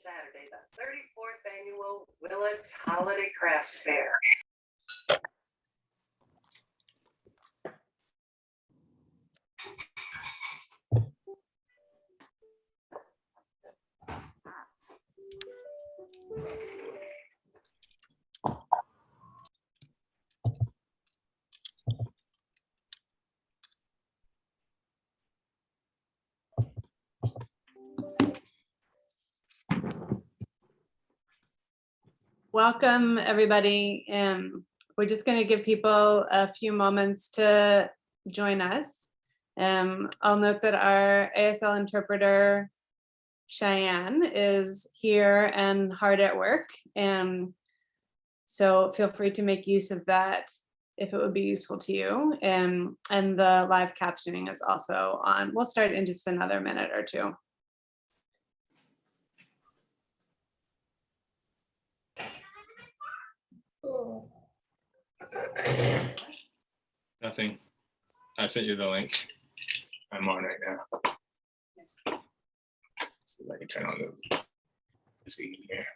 Saturday, the 34th Annual Willits Holiday Crafts Fair. Welcome, everybody. We're just going to give people a few moments to join us. I'll note that our ASL interpreter, Cheyenne, is here and hard at work. So feel free to make use of that if it would be useful to you. And the live captioning is also on. We'll start in just another minute or two. Nothing. I sent you the link. I'm on right now. See if I can turn on the scene here.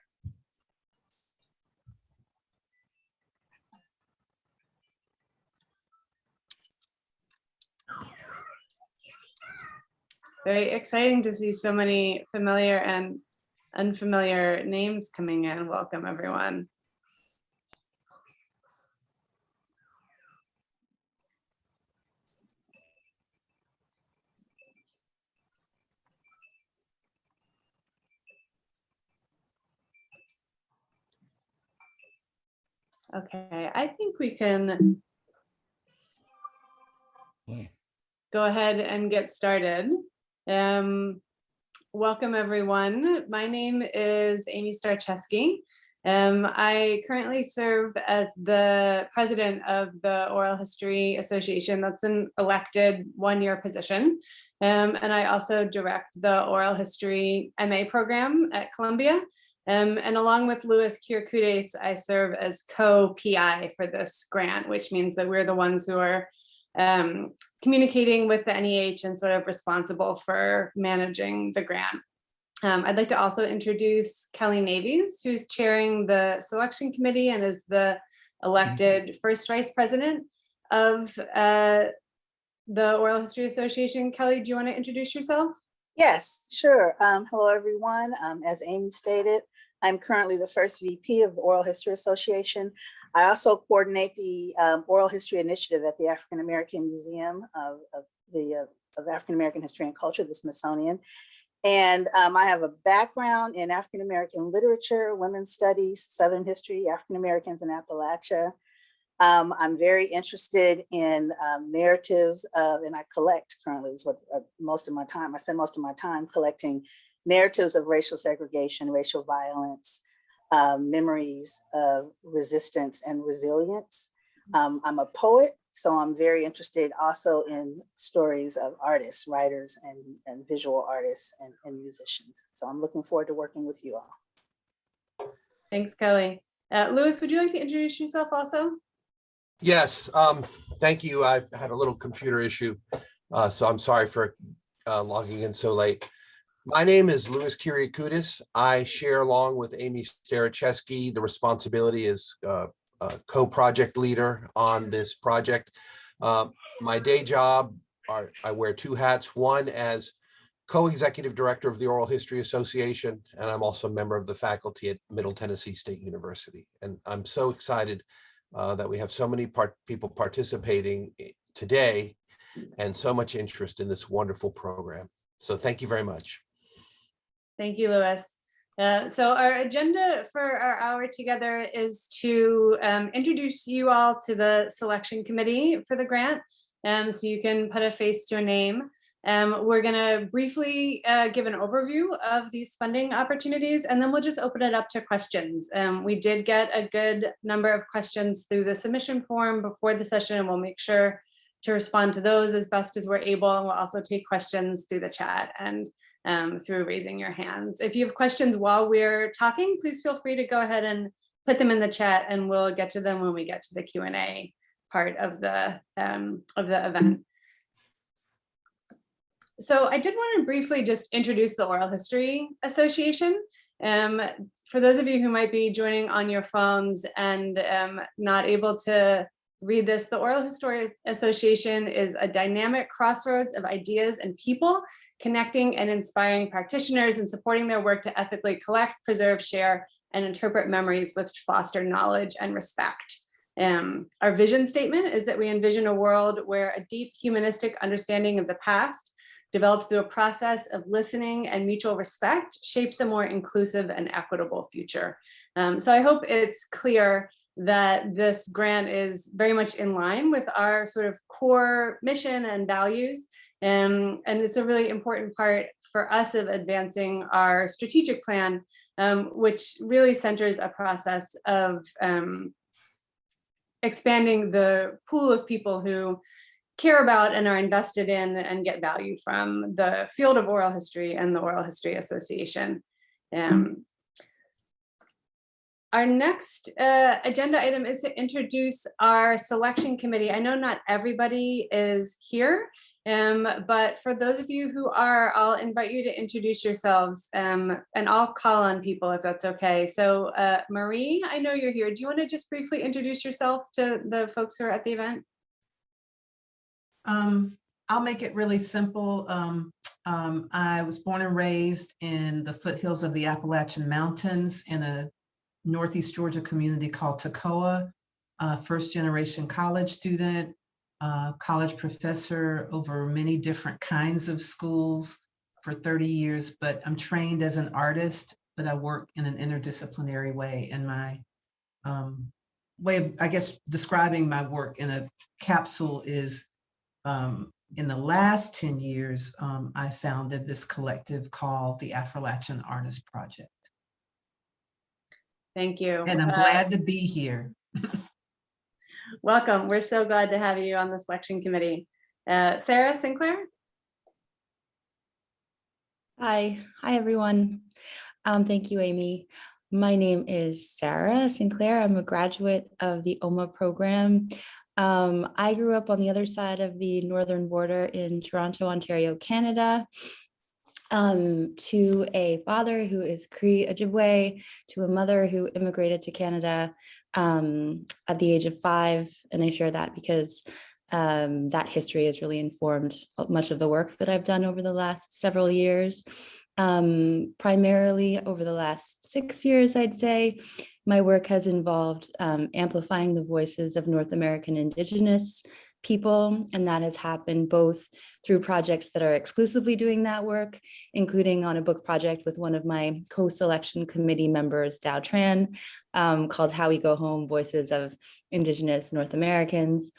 Very exciting to see so many familiar and unfamiliar names coming in. Welcome, everyone. Okay, I think we can go ahead and get started. Welcome, everyone. My name is Amy Starecheski. I currently serve as the president of the Oral History Association. That's an elected one-year position. And I also direct the Oral History MA program at Columbia. And along with Kyriakoudes, I serve as co-PI for this grant, which means that we're the ones who are communicating with the NEH and sort of responsible for managing the grant. I'd like to also introduce Kelly Navies, who's chairing the selection committee and is the elected first vice president of the Oral History Association. Kelly, do you want to introduce yourself? Yes, sure. Hello, everyone. As Amy stated, I'm currently the first VP of the Oral History Association. I also coordinate the Oral History Initiative at the African American Museum of African American History and Culture, the Smithsonian. And I have a background in African American literature, women's studies, Southern history, African Americans in Appalachia. I'm very interested in narratives and I collect currently is what most of my time, I spend most of my time collecting narratives of racial segregation, racial violence, memories of resistance and resilience. I'm a poet, so I'm very interested also in stories of artists, writers, and visual artists and musicians. So I'm looking forward to working with you all. Thanks, Kelly. Louis, would you like to introduce yourself also? Yes, thank you. I've had a little computer issue, so I'm sorry for logging in so late. My name is Kyriakoudes. I share along with Amy Starecheski the responsibility as co-project leader on this project. My day job, I wear two hats, one as co-executive director of the Oral History Association, and I'm also a member of the faculty at Middle Tennessee State University. And I'm so excited that we have so many people participating today and so much interest in this wonderful program. So thank you very much. Thank you, Louis. So our agenda for our hour together is to introduce you all to the selection committee for the grant, so you can put a face to a name. We're going to briefly give an overview of these funding opportunities, and then we'll just open it up to questions. We did get a good number of questions through the submission form before the session, and we'll make sure to respond to those as best as we're able. And we'll also take questions through the chat and through raising your hands. If you have questions while we're talking, please feel free to go ahead and put them in the chat, and we'll get to them when we get to the Q&A part of the event. So I did want to briefly just introduce the Oral History Association. For those of you who might be joining on your phones and not able to read this, the Oral History Association is a dynamic crossroads of ideas and people, connecting and inspiring practitioners and supporting their work to ethically collect, preserve, share, and interpret memories which foster knowledge and respect. Our vision statement is that we envision a world where a deep humanistic understanding of the past, developed through a process of listening and mutual respect, shapes a more inclusive and equitable future. So I hope it's clear that this grant is very much in line with our sort of core mission and values. And it's a really important part for us of advancing our strategic plan, which really centers a process of expanding the pool of people who care about and are invested in and get value from the field of oral history and the Oral History Association. Our next agenda item is to introduce our selection committee. I know not everybody is here, but for those of you who are, I'll invite you to introduce yourselves, and I'll call on people if that's okay. So Marie, I know you're here. Do you want to just briefly introduce yourself to the folks who are at the event? I'll make it really simple. I was born and raised in the foothills of the Appalachian Mountains in a Northeast Georgia community called Toccoa, first generation college student, college professor over many different kinds of schools for 30 years, but I'm trained as an artist, but I work in an interdisciplinary way. And my way of, I guess, describing my work in a capsule is in the last 10 years, I founded this collective called the Appalachian Artist Project. Thank you. And I'm glad to be here. Welcome. We're so glad to have you on the selection committee. Sarah Sinclair? Hi everyone. Thank you, Amy. My name is Sarah Sinclair. I'm a graduate of the OHA program. I grew up on the other side of the northern border in Toronto, Ontario, Canada, to a father who is Cree Ojibwe, to a mother who immigrated to Canada at the age of 5. And I share that because that history has really informed much of the work that I've done over the last several years. Primarily over the last 6 years, I'd say, my work has involved amplifying the voices of North American Indigenous people, and that has happened both through projects that are exclusively doing that work, including on a book project with one of my co-selection committee members, Dow Tran, called How We Go Home, Voices of Indigenous North Americans.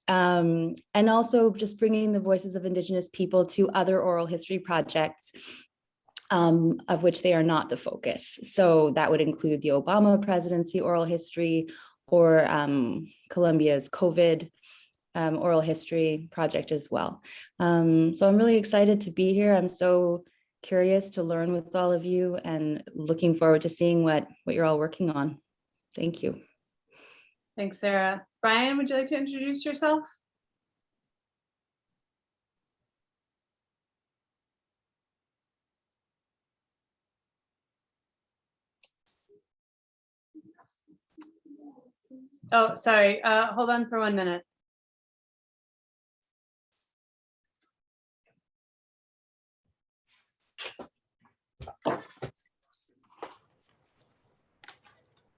And also just bringing the voices of Indigenous people to other oral history projects, of which they are not the focus. So that would include the Obama presidency oral history, or Columbia's COVID oral history project as well. So I'm really excited to be here. I'm so curious to learn with all of you and looking forward to seeing what you're all working on. Thank you. Thanks, Sarah. Brian, would you like to introduce yourself? Oh, sorry. Hold on for 1 minute.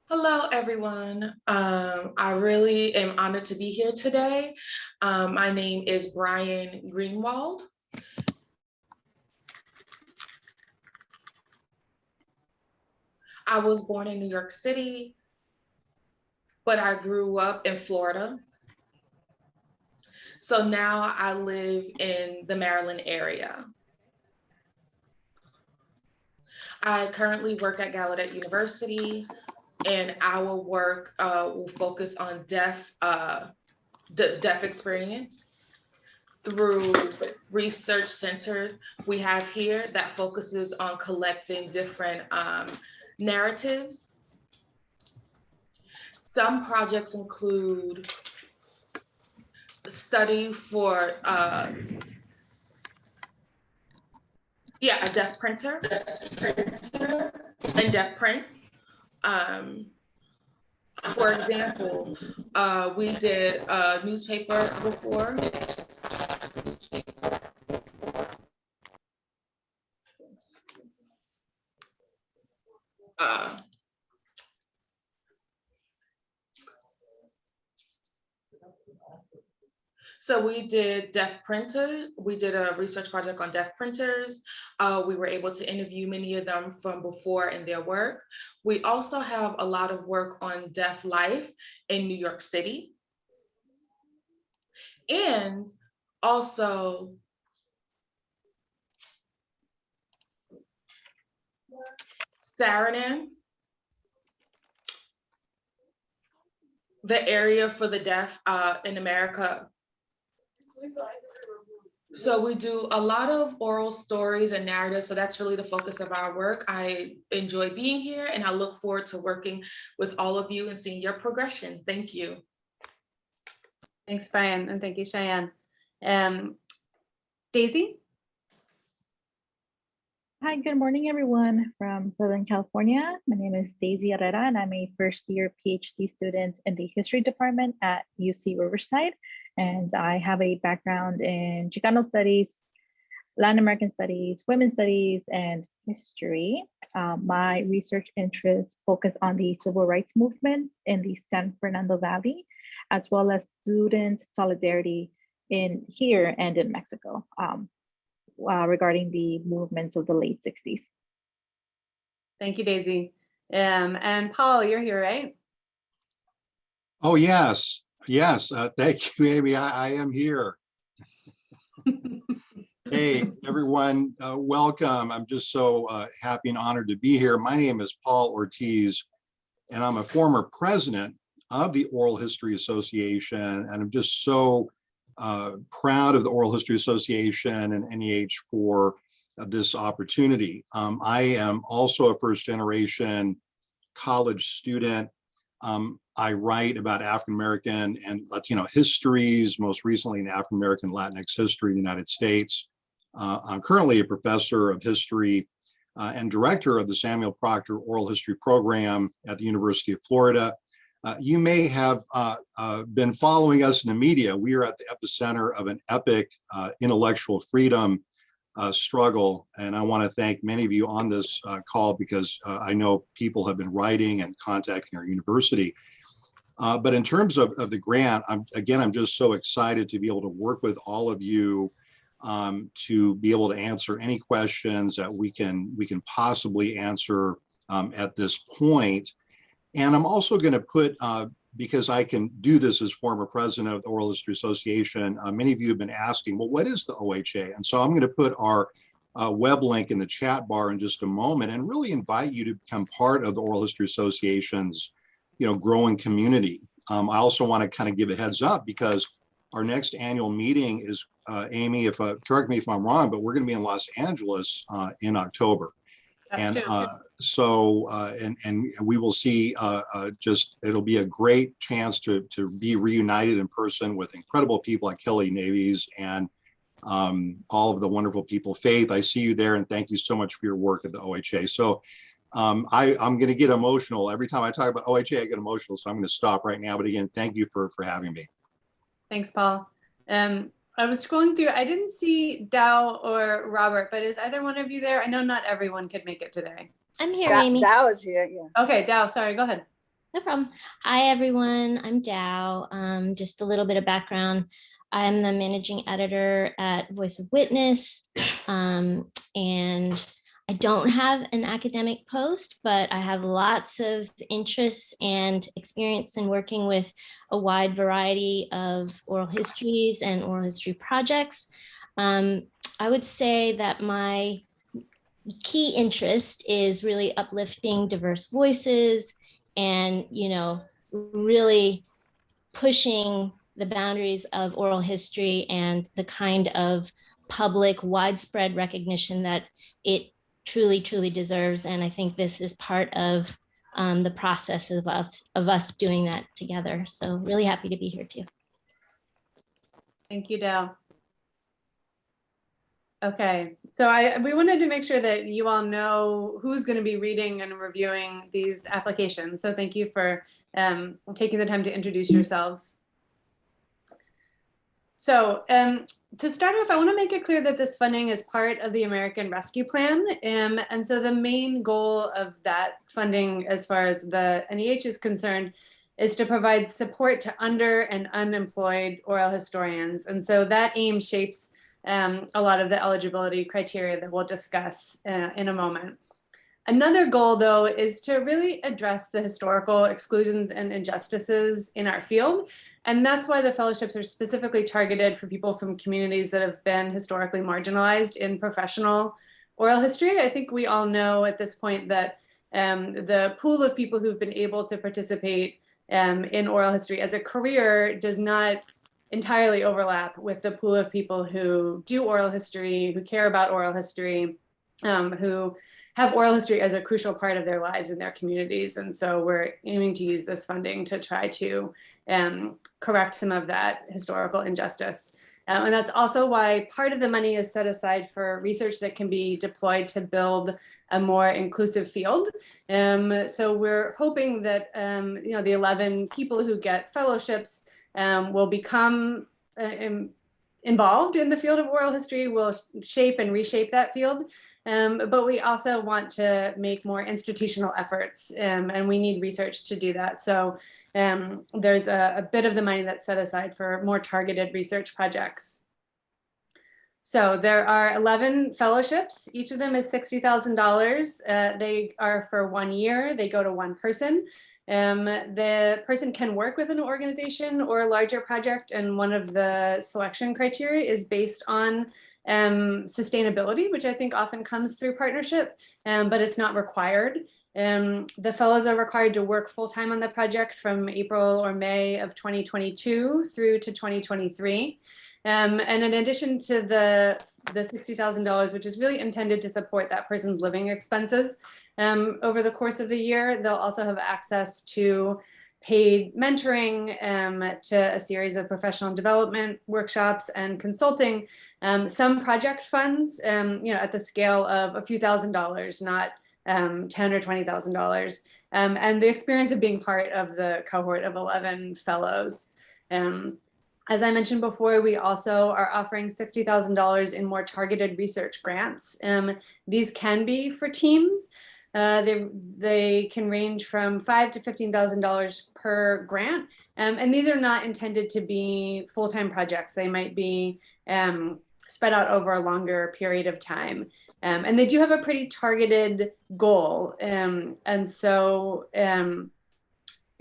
Hello, everyone. I really am honored to be here today. My name is Brian Greenwald. I was born in New York City, but I grew up in Florida. So now I live in the Maryland area. I currently work at Gallaudet University, and our work will focus on deaf experience through research centered we have here that focuses on collecting different narratives. Some projects include study for a deaf printer. and deaf prints. For example, we did a newspaper before. So we did deaf printer. We did a research project on deaf printers. We were able to interview many of them from before in their work. We also have a lot of work on deaf life in New York City. And also Saarinen, the area for the deaf in America. So we do a lot of oral stories and narratives. So that's really the focus of our work. I enjoy being here and I look forward to working with all of you and seeing your progression. Thank you. Thanks, Brian, and thank you, Cheyenne. Daisy? Hi, good morning, everyone from Southern California. My name is Daisy Herrera, and I'm a first-year PhD student in the History Department at UC Riverside. And I have a background in Chicano studies, Latin American studies, women's studies, and history. My research interests focus on the civil rights movement in the San Fernando Valley, as well as student solidarity in here and in Mexico. Regarding the movements of the late 60s. Thank you, Daisy. And Paul, you're here, right? Oh, yes. Yes. Thank you, Amy. I am here. Hey, everyone. Welcome. I'm just so happy and honored to be here. My name is Paul Ortiz, and I'm a former president of the Oral History Association. And I'm just so proud of the Oral History Association and NEH for this opportunity. I am also a first generation college student. I write about African American and Latino histories, most recently in African American Latinx history in the United States. I'm currently a professor of history and director of the Samuel Proctor Oral History Program at the University of Florida. You may have been following us in the media. We are at the epicenter of an epic intellectual freedom struggle. And I want to thank many of you on this call because I know people have been writing and contacting our university. But in terms of the grant, I'm just so excited to be able to work with all of you to be able to answer any questions that we can possibly answer at this point. And I'm also going to put, because I can do this as former president of the Oral History Association, many of you have been asking, well, what is the OHA? And so I'm going to put our web link in the chat bar in just a moment and really invite you to become part of the Oral History Association's growing community. I also want to kind of give a heads up because our next annual meeting is, Amy, correct me if I'm wrong, but we're going to be in Los Angeles in October. That's and true. And we will see it'll be a great chance to be reunited in person with incredible people like Kelly Navies and all of the wonderful people. Faith, I see you there, and thank you so much for your work at the OHA. So I'm going to get emotional every time I talk about OHA. I get emotional, so I'm going to stop right now. But again, thank you for having me. Thanks, Paul. I was scrolling through, I didn't see Dow or Robert, but is either one of you there? I know not everyone could make it today. I'm here, Amy. Dow is here, yeah. Okay, Dow, sorry, go ahead. No problem. Hi, everyone. I'm Dow. Just a little bit of background. I'm the managing editor at Voice of Witness, and I don't have an academic post, but I have lots of interests and experience in working with a wide variety of oral histories and oral history projects. I would say that my key interest is really uplifting diverse voices and, really pushing the boundaries of oral history and the kind of public widespread recognition that it truly deserves. And I think this is part of the process of us doing that together. So really happy to be here too. Thank you, Dow. Okay, so we wanted to make sure that you all know who's going to be reading and reviewing these applications. So thank you for taking the time to introduce yourselves. So to start off, I want to make it clear that this funding is part of the American Rescue Plan. And so the main goal of that funding, as far as the NEH is concerned, is to provide support to under and unemployed oral historians. And so that aim shapes a lot of the eligibility criteria that we'll discuss in a moment. Another goal, though, is to really address the historical exclusions and injustices in our field. And that's why the fellowships are specifically targeted for people from communities that have been historically marginalized in professional oral history. I think we all know at this point that the pool of people who've been able to participate in oral history as a career does not entirely overlap with the pool of people who do oral history, who care about oral history, who have oral history as a crucial part of their lives in their communities. And so we're aiming to use this funding to try to correct some of that historical injustice. And that's also why part of the money is set aside for research that can be deployed to build a more inclusive field. So we're hoping that the 11 people who get fellowships will become involved in the field of oral history, will shape and reshape that field. But we also want to make more institutional efforts, and we need research to do that. So there's a bit of the money that's set aside for more targeted research projects. So there are 11 fellowships. Each of them is $60,000. They are for 1 year. They go to one person. The person can work with an organization or a larger project, and one of the selection criteria is based on sustainability, which I think often comes through partnership, but it's not required. The fellows are required to work full-time on the project from April or May of 2022 through to 2023. And in addition to the $60,000, which is really intended to support that person's living expenses over the course of the year, they'll also have access to paid mentoring, to a series of professional development workshops and consulting, some project funds, at the scale of a few $1,000s, not $10,000 or $20,000, and the experience of being part of the cohort of 11 fellows. As I mentioned before, we also are offering $60,000 in more targeted research grants. These can be for teams. They can range from $5,000 to $15,000 per grant. And these are not intended to be full-time projects. They might be spread out over a longer period of time. And they do have a pretty targeted goal. And so,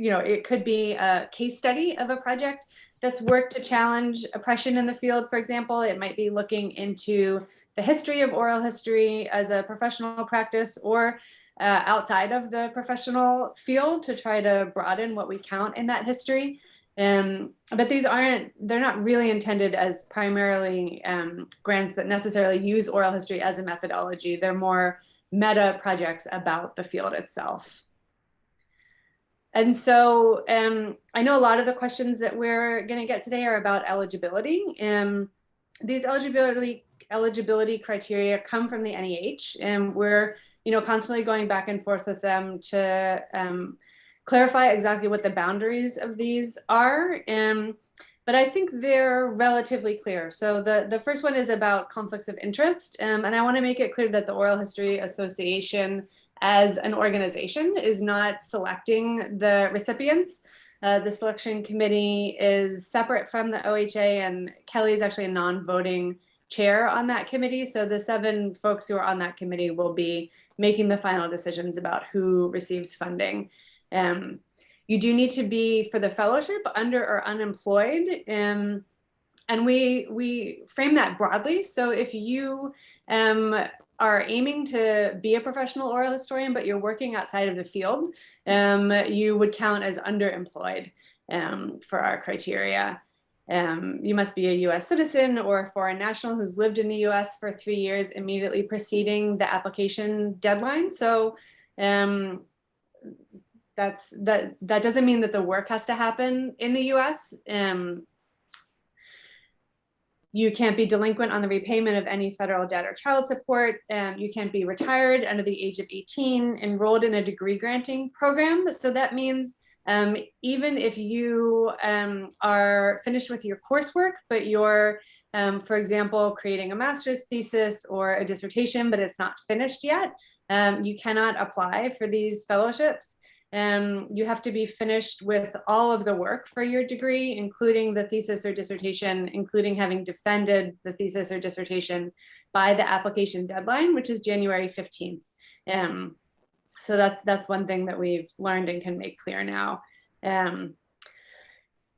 it could be a case study of a project that's worked to challenge oppression in the field, for example. It might be looking into the history of oral history as a professional practice, or outside of the professional field to try to broaden what we count in that history. But they're not really intended as primarily grants that necessarily use oral history as a methodology. They're more meta projects about the field itself. And so I know a lot of the questions that we're going to get today are about eligibility. These eligibility criteria come from the NEH, and we're constantly going back and forth with them to clarify exactly what the boundaries of these are. But I think they're relatively clear. So the first one is about conflicts of interest. And I want to make it clear that the Oral History Association as an organization is not selecting the recipients. The selection committee is separate from the OHA, and Kelly is actually a non-voting chair on that committee. So the 7 folks who are on that committee will be making the final decisions about who receives funding. You do need to be, for the fellowship, under or unemployed. And we frame that broadly. So if you are aiming to be a professional oral historian, but you're working outside of the field, you would count as underemployed for our criteria. You must be a US citizen or a foreign national who's lived in the US for 3 years immediately preceding the application deadline. So that doesn't mean that the work has to happen in the US. You can't be delinquent on the repayment of any federal debt or child support. You can't be retired under the age of 18, enrolled in a degree granting program. So that means even if you are finished with your coursework, but you're, for example, creating a master's thesis or a dissertation, but it's not finished yet, you cannot apply for these fellowships. You have to be finished with all of the work for your degree, including the thesis or dissertation, including having defended the thesis or dissertation by the application deadline, which is January 15th. So that's one thing that we've learned and can make clear now.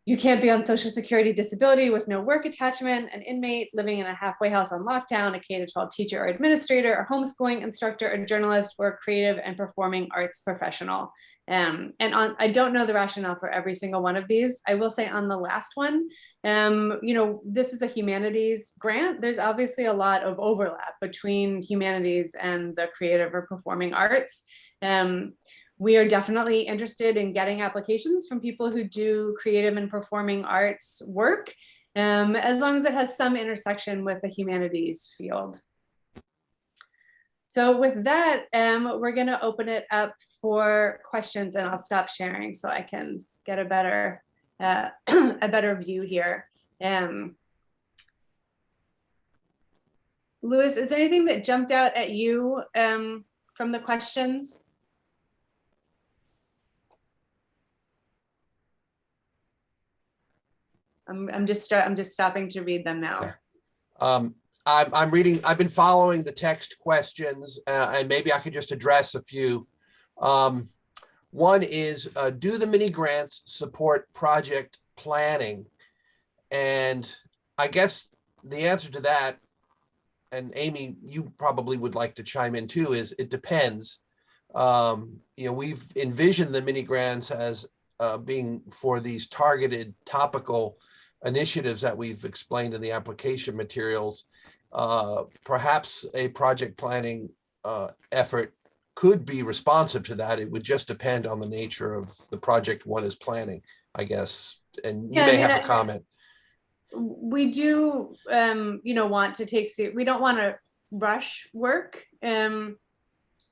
You can't be on Social Security disability with no work attachment, an inmate living in a halfway house on lockdown, a K-12 teacher or administrator, a homeschooling instructor, a journalist, or a creative and performing arts professional. I don't know the rationale for every single one of these. I will say on the last one, this is a humanities grant. There's obviously a lot of overlap between humanities and the creative or performing arts. We are definitely interested in getting applications from people who do creative and performing arts work, as long as it has some intersection with the humanities field. So with that, we're going to open it up for questions, and I'll stop sharing so I can get a better view here. Louis, is there anything that jumped out at you from the questions? I'm just stopping to read them now. I'm reading, I've been following the text questions, and maybe I could just address a few. One is, do the mini grants support project planning? And I guess the answer to that, and Amy, you probably would like to chime in too, is it depends. We've envisioned the mini grants as being for these targeted topical initiatives that we've explained in the application materials. Perhaps a project planning effort could be responsive to that. It would just depend on the nature of the project one is planning, I guess. And you may have a comment. We do, want to take, we don't want to rush work. And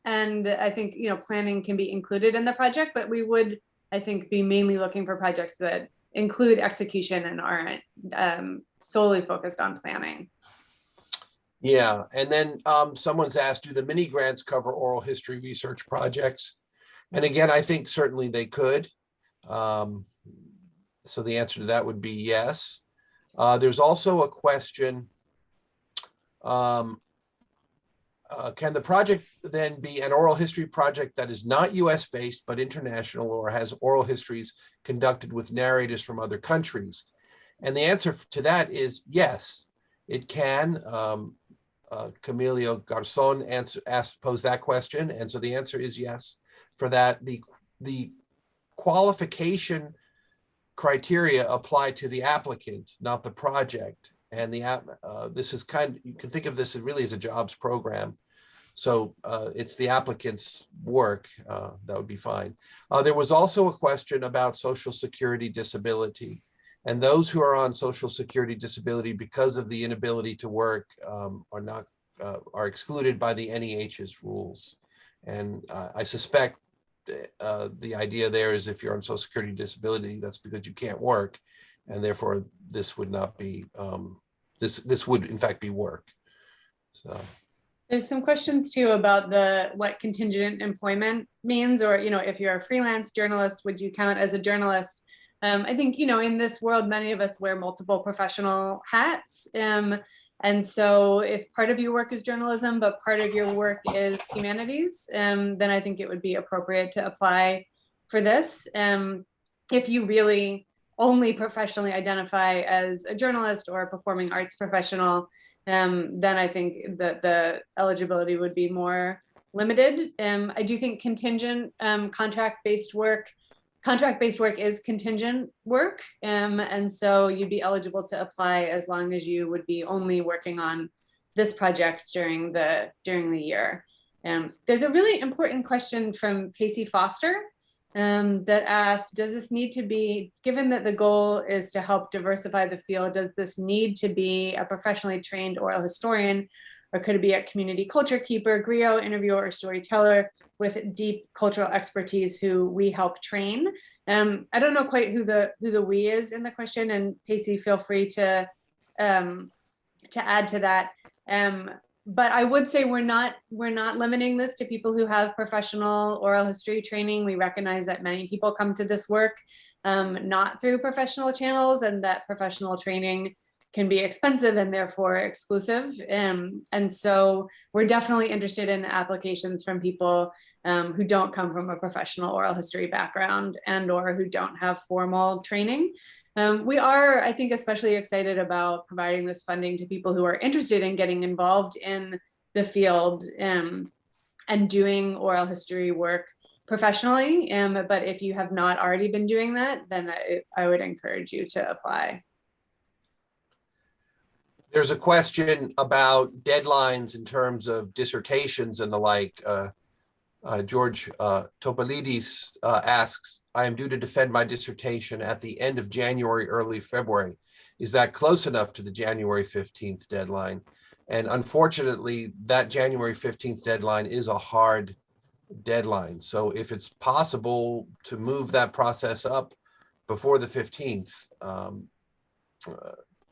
I think, planning can be included in the project, but we would, I think, be mainly looking for projects that include execution and aren't solely focused on planning. Yeah, and then someone's asked, do the mini grants cover oral history research projects? And again, I think certainly they could. So the answer to that would be yes. There's also a question, can the project then be an oral history project that is not US based, but international, or has oral histories conducted with narrators from other countries? And the answer to that is yes, it can. Camilio Garzon posed that question. And so the answer is yes for that. The qualification criteria apply to the applicant, not the project. And this is you can think of this as really as a jobs program. So it's the applicant's work, that would be fine. There was also a question about Social Security disability. And those who are on Social Security disability because of the inability to work are excluded by the NEH's rules. And I suspect the idea there is if you're on Social Security disability, that's because you can't work, and therefore this would not be this would in fact be work. So there's some questions too about what contingent employment means, or if you're a freelance journalist, would you count as a journalist? I think in this world, many of us wear multiple professional hats. And so if part of your work is journalism, but part of your work is humanities, then I think it would be appropriate to apply for this. If you really only professionally identify as a journalist or a performing arts professional, then I think that the eligibility would be more limited. I do think contingent contract-based work is contingent work. And so you'd be eligible to apply as long as you would be only working on this project during the year. There's a really important question from Pacey Foster that asked, does this need to be, given that the goal is to help diversify the field, does this need to be a professionally trained oral historian, or could it be a community culture keeper, griot, interviewer, or storyteller with deep cultural expertise who we help train? I don't know quite who the we is in the question, and Pacey, feel free to add to that. But I would say we're not limiting this to people who have professional oral history training. We recognize that many people come to this work not through professional channels, and that professional training can be expensive and therefore exclusive. And so we're definitely interested in applications from people who don't come from a professional oral history background and or who don't have formal training. We are, I think, especially excited about providing this funding to people who are interested in getting involved in the field and doing oral history work professionally. But if you have not already been doing that, then I would encourage you to apply. There's a question about deadlines in terms of dissertations and the like. George Topalidis asks, I am due to defend my dissertation at the end of January, early February. Is that close enough to the January 15th deadline? And unfortunately, that January 15th deadline is a hard deadline. So if it's possible to move that process up before the 15th,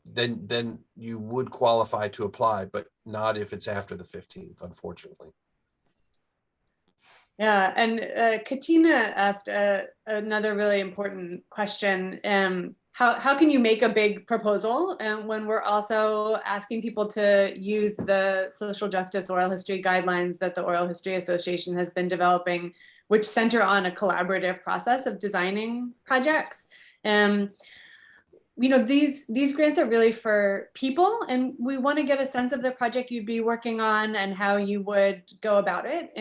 then you would qualify to apply, but not if it's after the 15th, unfortunately. Yeah, and Katina asked another really important question. How can you make a big proposal when we're also asking people to use the social justice oral history guidelines that the Oral History Association has been developing, which center on a collaborative process of designing projects? You know, these grants are really for people, and we want to get a sense of the project you'd be working on and how you would go about it.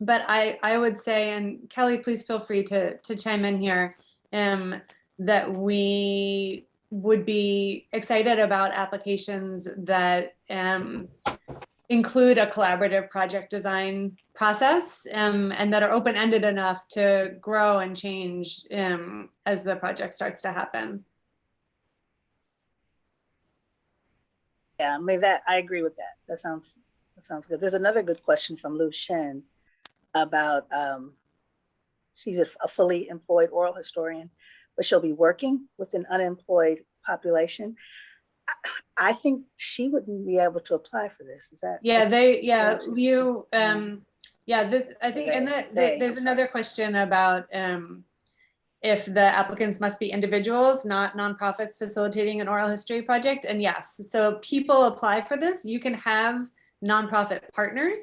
But I would say, and Kelly, please feel free to chime in here, that we would be excited about applications that include a collaborative project design process and that are open-ended enough to grow and change as the project starts to happen. Yeah, I mean, that I agree with that. That sounds good. There's another good question from Lu Shen about she's a fully employed oral historian, but she'll be working with an unemployed population. I think she wouldn't be able to apply for this. Is that? Yeah, you I think, and there's another question about if the applicants must be individuals, not nonprofits facilitating an oral history project. And yes, so people apply for this. You can have nonprofit partners.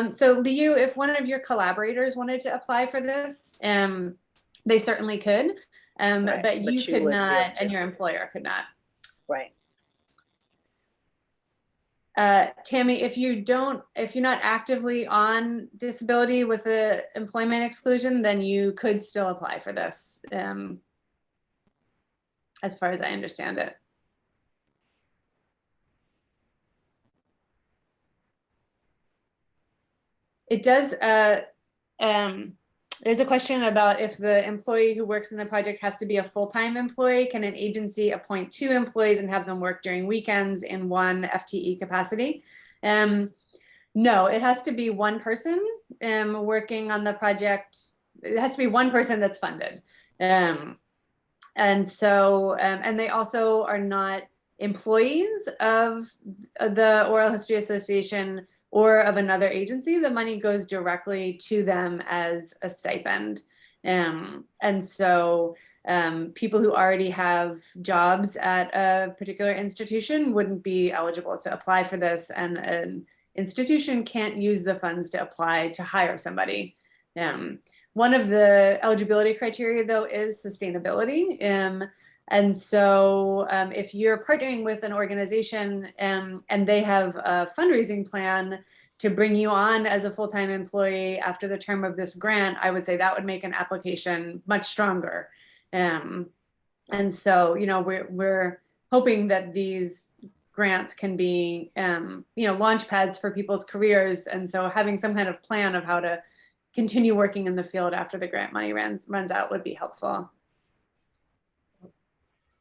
So Liu, if one of your collaborators wanted to apply for this, they certainly could, Right, but you could not, and your employer could not. Right. Tammy, if you're not actively on disability with the employment exclusion, then you could still apply for this, as far as I understand it. It does, there's a question about if the employee who works in the project has to be a full-time employee. Can an agency appoint 2 employees and have them work during weekends in 1 FTE capacity? No, it has to be 1 person working on the project. It has to be 1 person that's funded. And so, and they also are not employees of the Oral History Association or of another agency. The money goes directly to them as a stipend. And so people who already have jobs at a particular institution wouldn't be eligible to apply for this, and an institution can't use the funds to apply to hire somebody. One of the eligibility criteria, though, is sustainability. And so if you're partnering with an organization and they have a fundraising plan to bring you on as a full-time employee after the term of this grant, I would say that would make an application much stronger. And so, you know, we're hoping that these grants can be, you know, launch pads for people's careers. And so having some kind of plan of how to continue working in the field after the grant money runs out would be helpful.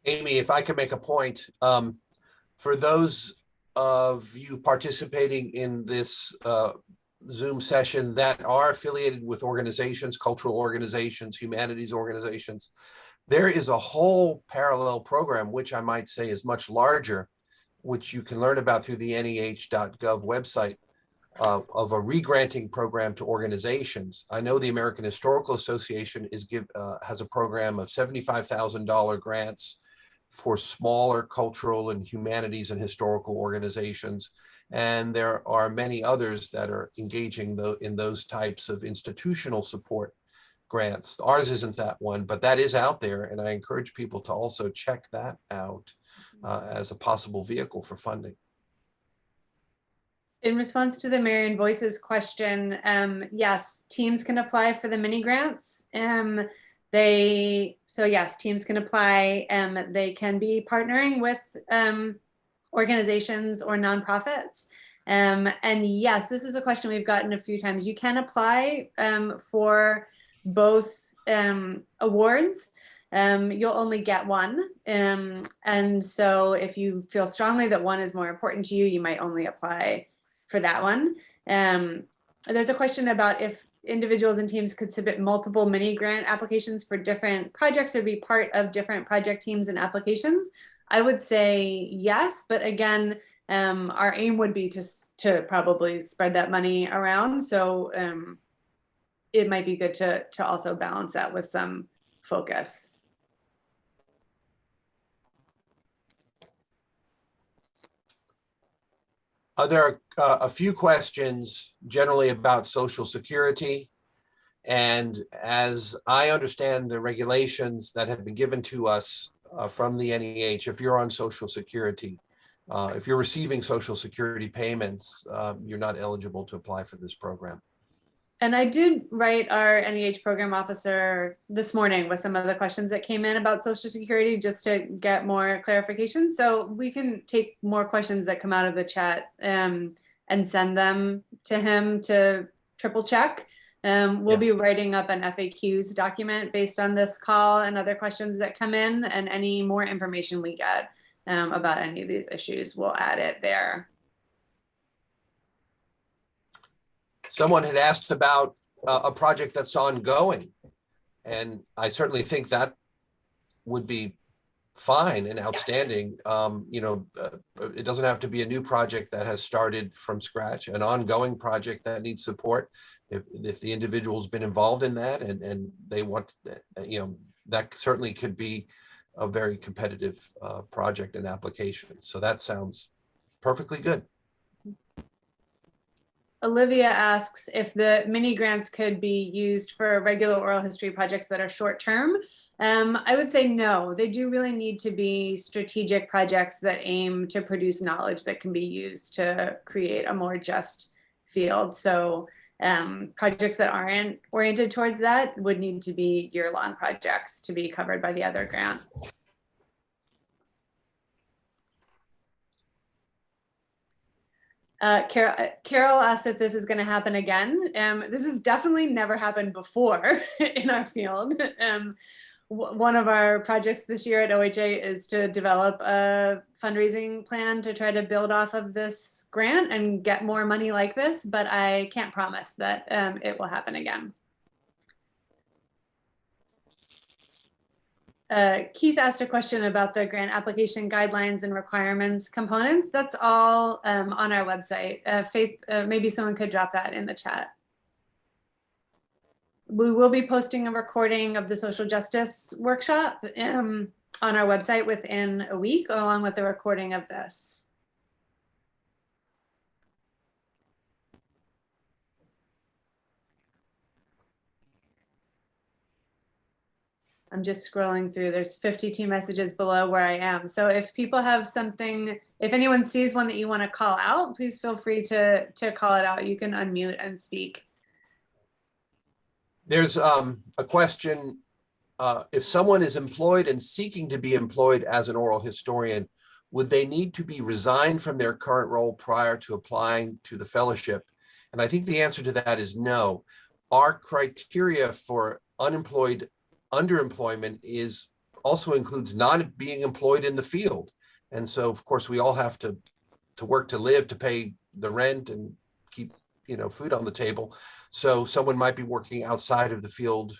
Amy, if I could make a point, for those of you participating in this Zoom session that are affiliated with organizations, cultural organizations, humanities organizations, there is a whole parallel program, which I might say is much larger, which you can learn about through the NEH.gov website, of a re-granting program to organizations. I know the American Historical Association has a program of $75,000 grants for smaller cultural and humanities and historical organizations. And there are many others that are engaging in those types of institutional support grants. Ours isn't that one, but that is out there. And I encourage people to also check that out as a possible vehicle for funding. In response to the Marian Voices question, yes, teams can apply for the mini grants. So yes, teams can apply. They can be partnering with organizations or nonprofits. And yes, this is a question we've gotten a few times. You can apply for both awards. You'll only get one. And so if you feel strongly that one is more important to you, you might only apply for that one. There's a question about if individuals and teams could submit multiple mini grant applications for different projects or be part of different project teams and applications. I would say yes, but again, our aim would be to probably spread that money around. So it might be good to also balance that with some focus. There are a few questions generally about Social Security. And as I understand the regulations that have been given to us from the NEH, if you're on Social Security, if you're receiving Social Security payments, you're not eligible to apply for this program. And I did write our NEH program officer this morning with some of the questions that came in about Social Security just to get more clarification. So we can take more questions that come out of the chat and send them to him to triple check. We'll be writing up an FAQs document based on this call and other questions that come in, and any more information we get about any of these issues, we'll add it there. Someone had asked about a project that's ongoing, and I certainly think that would be fine and outstanding. It doesn't have to be a new project that has started from scratch, an ongoing project that needs support. If the individual's been involved in that and they want, that certainly could be a very competitive project and application. So that sounds perfectly good. Olivia asks if the mini grants could be used for regular oral history projects that are short term. I would say no, they do really need to be strategic projects that aim to produce knowledge that can be used to create a more just field. So projects that aren't oriented towards that would need to be year-long projects to be covered by the other grant. Carol asked if this is going to happen again. This has definitely never happened before in our field. One of our projects this year at OHA is to develop a fundraising plan to try to build off of this grant and get more money like this, but I can't promise that it will happen again. Keith asked a question about the grant application guidelines and requirements components. That's all on our website. Faith, maybe someone could drop that in the chat. We will be posting a recording of the social justice workshop on our website within a week, along with the recording of this. I'm just scrolling through, there's 52 messages below where I am. So if people have something, if anyone sees one that you want to call out, please feel free to call it out. You can unmute and speak. There's a question, if someone is employed and seeking to be employed as an oral historian, would they need to be resigned from their current role prior to applying to the fellowship? And I think the answer to that is no. our criteria for unemployed underemployment also includes not being employed in the field. And so, of course, we all have to work to live, to pay the rent and keep, food on the table. So someone might be working outside of the field,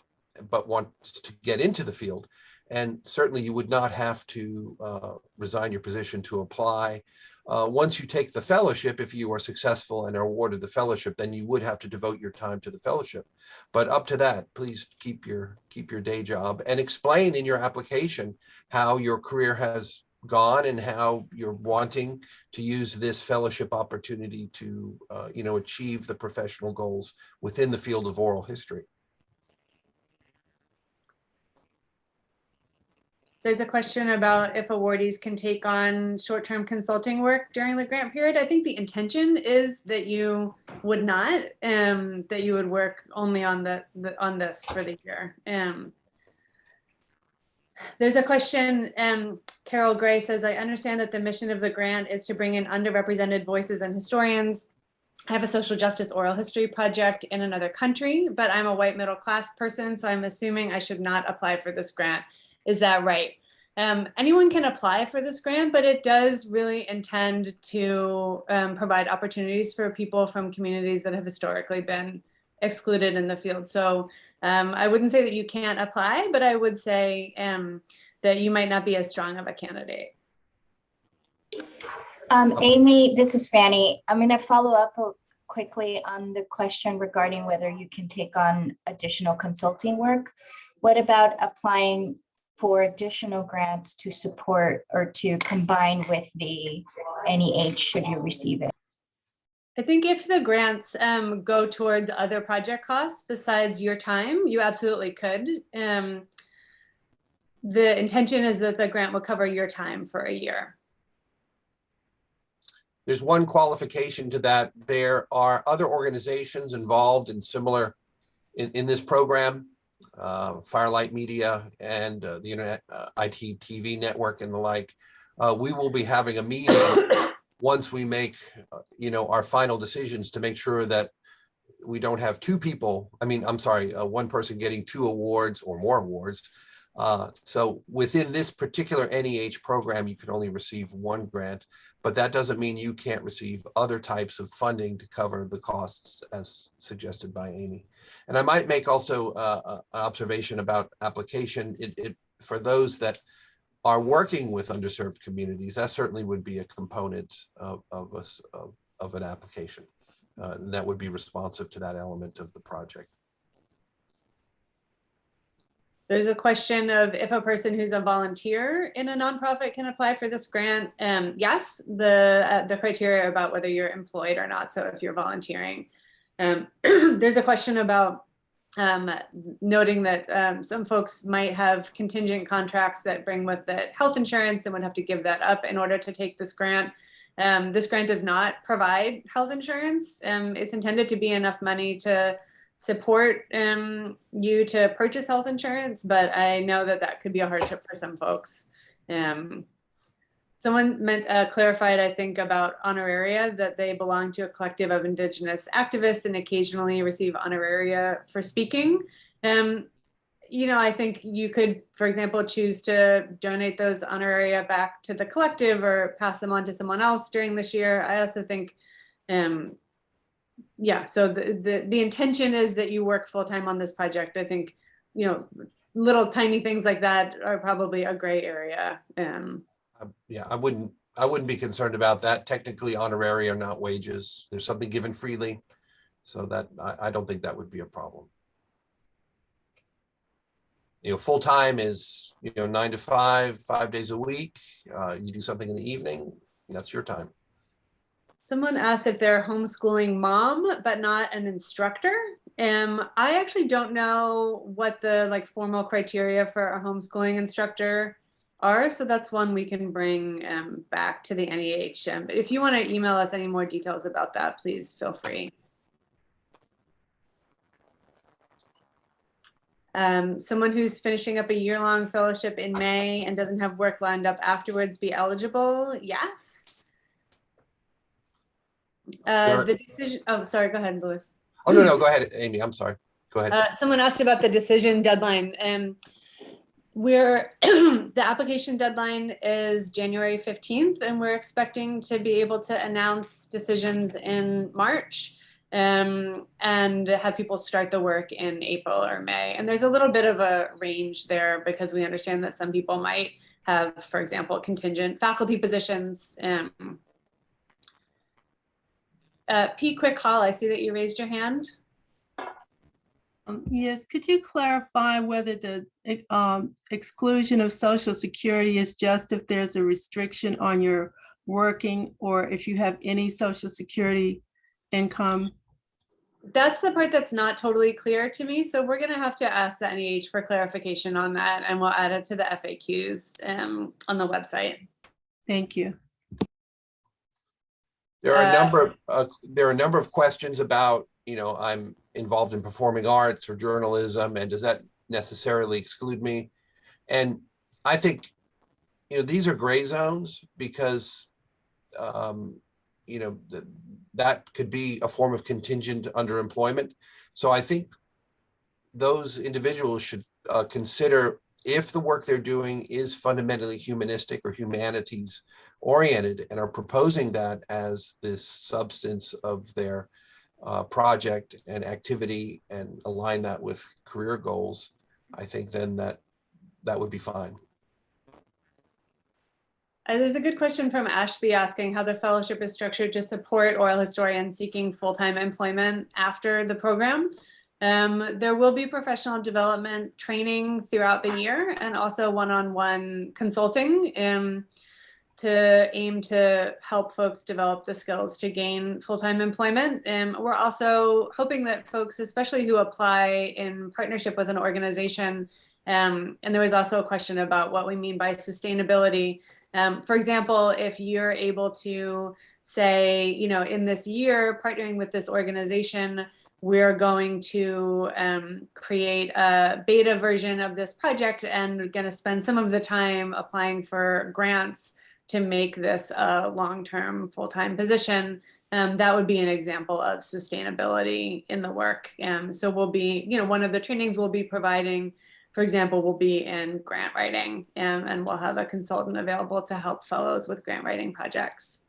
but wants to get into the field. And certainly you would not have to resign your position to apply. Once you take the fellowship, if you are successful and are awarded the fellowship, then you would have to devote your time to the fellowship. But up to that, please keep your day job and explain in your application how your career has gone and how you're wanting to use this fellowship opportunity to, achieve the professional goals within the field of oral history. There's a question about if awardees can take on short-term consulting work during the grant period. I think the intention is that you would not, that you would work only on this for the year. There's a question, Carol Gray says, I understand that the mission of the grant is to bring in underrepresented voices and historians. I have a social justice oral history project in another country, but I'm a white middle class person, so I'm assuming I should not apply for this grant. Is that right? Anyone can apply for this grant, but it does really intend to provide opportunities for people from communities that have historically been excluded in the field. So I wouldn't say that you can't apply, but I would say that you might not be as strong of a candidate. Amy, this is Fanny. I'm going to follow up quickly on the question regarding whether you can take on additional consulting work. What about applying for additional grants to support or to combine with the NEH should you receive it? I think if the grants go towards other project costs besides your time, you absolutely could. The intention is that the grant will cover your time for a year. There's one qualification to that. There are other organizations involved in similar in this program, Firelight Media and the Internet IT TV network and the like. We will be having a meeting once we make, our final decisions to make sure that we don't have two people. One person getting 2 awards or more awards. So within this particular NEH program, you can only receive 1 grant, but that doesn't mean you can't receive other types of funding to cover the costs as suggested by Amy. And I might make also an observation about application. For those that are working with underserved communities, that certainly would be a component of an application. And that would be responsive to that element of the project. There's a question of if a person who's a volunteer in a nonprofit can apply for this grant. Yes, the criteria about whether you're employed or not. So if you're volunteering, there's a question about noting that some folks might have contingent contracts that bring with it health insurance and would have to give that up in order to take this grant. This grant does not provide health insurance. It's intended to be enough money to support you to purchase health insurance, but I know that that could be a hardship for some folks. Someone clarified, I think, about honoraria, that they belong to a collective of Indigenous activists and occasionally receive honoraria for speaking. I think you could, for example, choose to donate those honoraria back to the collective or pass them on to someone else during this year. I also think, so the intention is that you work full-time on this project. I think, little tiny things like that are probably a gray area. I wouldn't be concerned about that. Technically, honoraria are not wages. There's something given freely. So that I don't think that would be a problem. Full-time is, 9 to 5, 5 days a week. You do something in the evening, that's your time. Someone asked if they're a homeschooling mom, but not an instructor. I actually don't know what the formal criteria for a homeschooling instructor are. So that's one we can bring back to the NEH. But if you want to email us any more details about that, please feel free. Someone who's finishing up a year-long fellowship in May and doesn't have work lined up afterwards be eligible? Yes. The decision, oh, sorry, go ahead, Louis. Oh, no, go ahead, Amy, I'm sorry. go ahead. Someone asked about the decision deadline. The application deadline is January 15th, and we're expecting to be able to announce decisions in March and have people start the work in April or May. And there's a little bit of a range there because we understand that some people might have, for example, contingent faculty positions. P. Quick Call, I see that you raised your hand. Yes, could you clarify whether the exclusion of Social Security is just if there's a restriction on your working or if you have any Social Security income? That's the part that's not totally clear to me. So we're going to have to ask the NEH for clarification on that, and we'll add it to the FAQs on the website. Thank you. There are a number of questions about, I'm involved in performing arts or journalism, and does that necessarily exclude me? And I think, these are gray zones because, that could be a form of contingent underemployment. So I think those individuals should consider if the work they're doing is fundamentally humanistic or humanities oriented and are proposing that as this substance of their project and activity and align that with career goals, I think then that would be fine. There's a good question from Ashby asking how the fellowship is structured to support oral historians seeking full-time employment after the program. There will be professional development training throughout the year and also one-on-one consulting to aim to help folks develop the skills to gain full-time employment. We're also hoping that folks, especially who apply in partnership with an organization, and there was also a question about what we mean by sustainability. For example, if you're able to say, in this year, partnering with this organization, we're going to create a beta version of this project and we're going to spend some of the time applying for grants to make this a long-term full-time position. That would be an example of sustainability in the work. So we'll be, one of the trainings we'll be providing, for example, will be in grant writing, and we'll have a consultant available to help fellows with grant writing projects.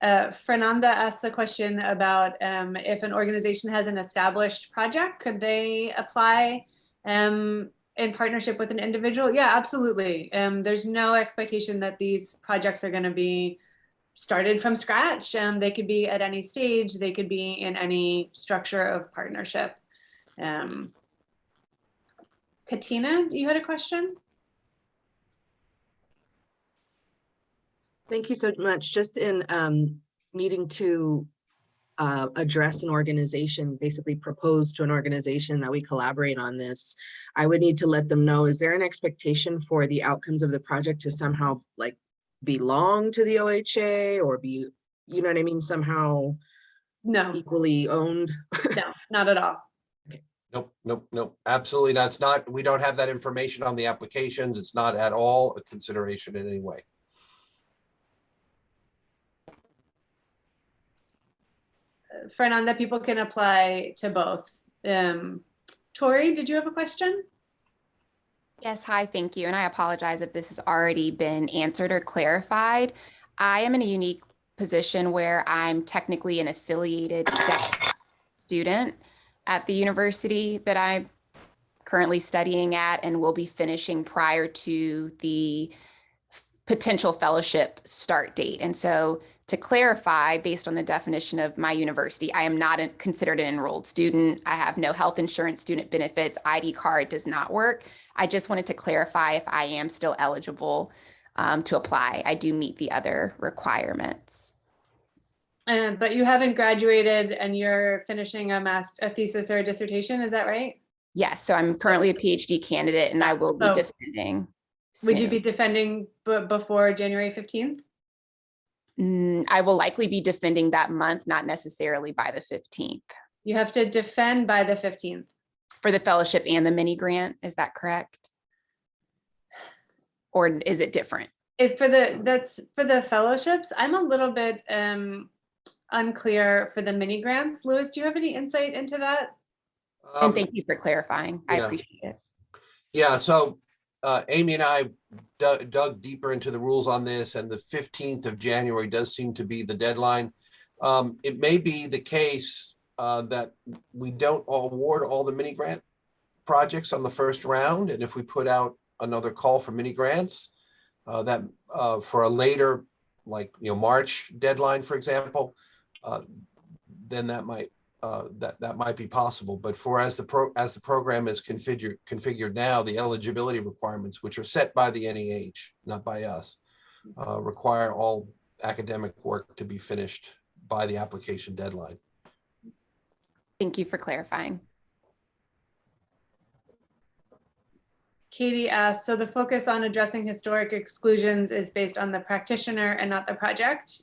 Fernanda asked a question about if an organization has an established project, could they apply in partnership with an individual? Yeah, absolutely. There's no expectation that these projects are going to be started from scratch. They could be at any stage. They could be in any structure of partnership. Katina, you had a question? Thank you so much. Just in needing to address an organization, basically propose to an organization that we collaborate on this, I would need to let them know, is there an expectation for the outcomes of the project to somehow belong to the OHA or be, you know what I mean, somehow equally owned? No, not at all. Nope. Absolutely. That's not, we don't have that information on the applications. It's not at all a consideration in any way. Fernanda, people can apply to both. Tori, did you have a question? Yes, hi, thank you. And I apologize if this has already been answered or clarified. I am in a unique position where I'm technically an affiliated staff student at the university that I'm currently studying at and will be finishing prior to the potential fellowship start date. And so to clarify, based on the definition of my university, I am not considered an enrolled student. I have no health insurance, student benefits, ID card does not work. I just wanted to clarify if I am still eligible to apply. I do meet the other requirements. But you haven't graduated and you're finishing a thesis or a dissertation, is that right? Yes, so I'm currently a PhD candidate and I will be defending. Would you be defending before January 15th? I will likely be defending that month, not necessarily by the 15th. You have to defend by the 15th. For the fellowship and the mini grant, is that correct? or is it different? That's for the fellowships. I'm a little bit unclear for the mini grants. Louis, do you have any insight into that? And thank you for clarifying. I yeah. appreciate it. Yeah, so Amy and I dug deeper into the rules on this, and the 15th of January does seem to be the deadline. It may be the case that we don't award all the mini grant projects on the first round, and if we put out another call for mini grants, that for a later, like March deadline, for example, then that might that might be possible. But as the program is configured now, the eligibility requirements, which are set by the NEH, not by us, require all academic work to be finished by the application deadline. Thank you for clarifying. Katie asked, so the focus on addressing historic exclusions is based on the practitioner and not the project.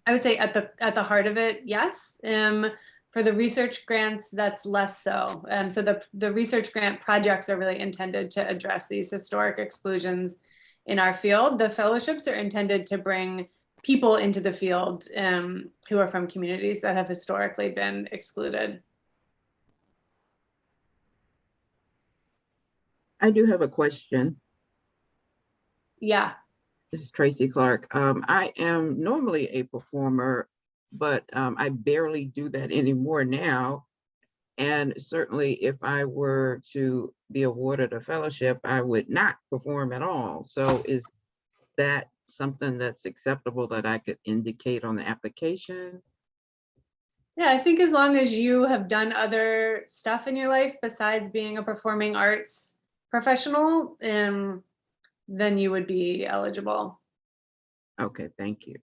I would say at the heart of it, yes. For the research grants, that's less so. So the research grant projects are really intended to address these historic exclusions in our field. The fellowships are intended to bring people into the field who are from communities that have historically been excluded. I do have a question. Yeah. This is Tracy Clark. I am normally a performer, but I barely do that anymore now. And certainly if I were to be awarded a fellowship, I would not perform at all. So is that something that's acceptable that I could indicate on the application? Yeah, I think as long as you have done other stuff in your life besides being a performing arts professional, then you would be eligible. Okay, thank you.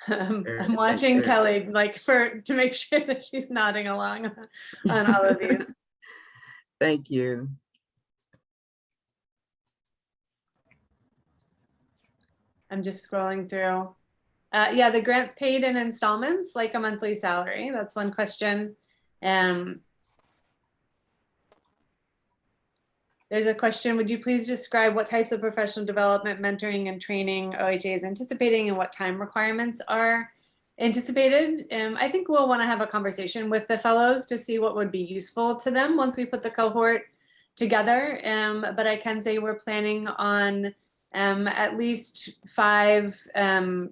I'm watching Kelly to make sure that she's nodding along on all of these. Thank you. I'm just scrolling through. Yeah, the grants paid in installments, like a monthly salary. That's one question. There's a question, would you please describe what types of professional development, mentoring, and training OHA is anticipating and what time requirements are anticipated? I think we'll want to have a conversation with the fellows to see what would be useful to them once we put the cohort together. But I can say we're planning on at least 5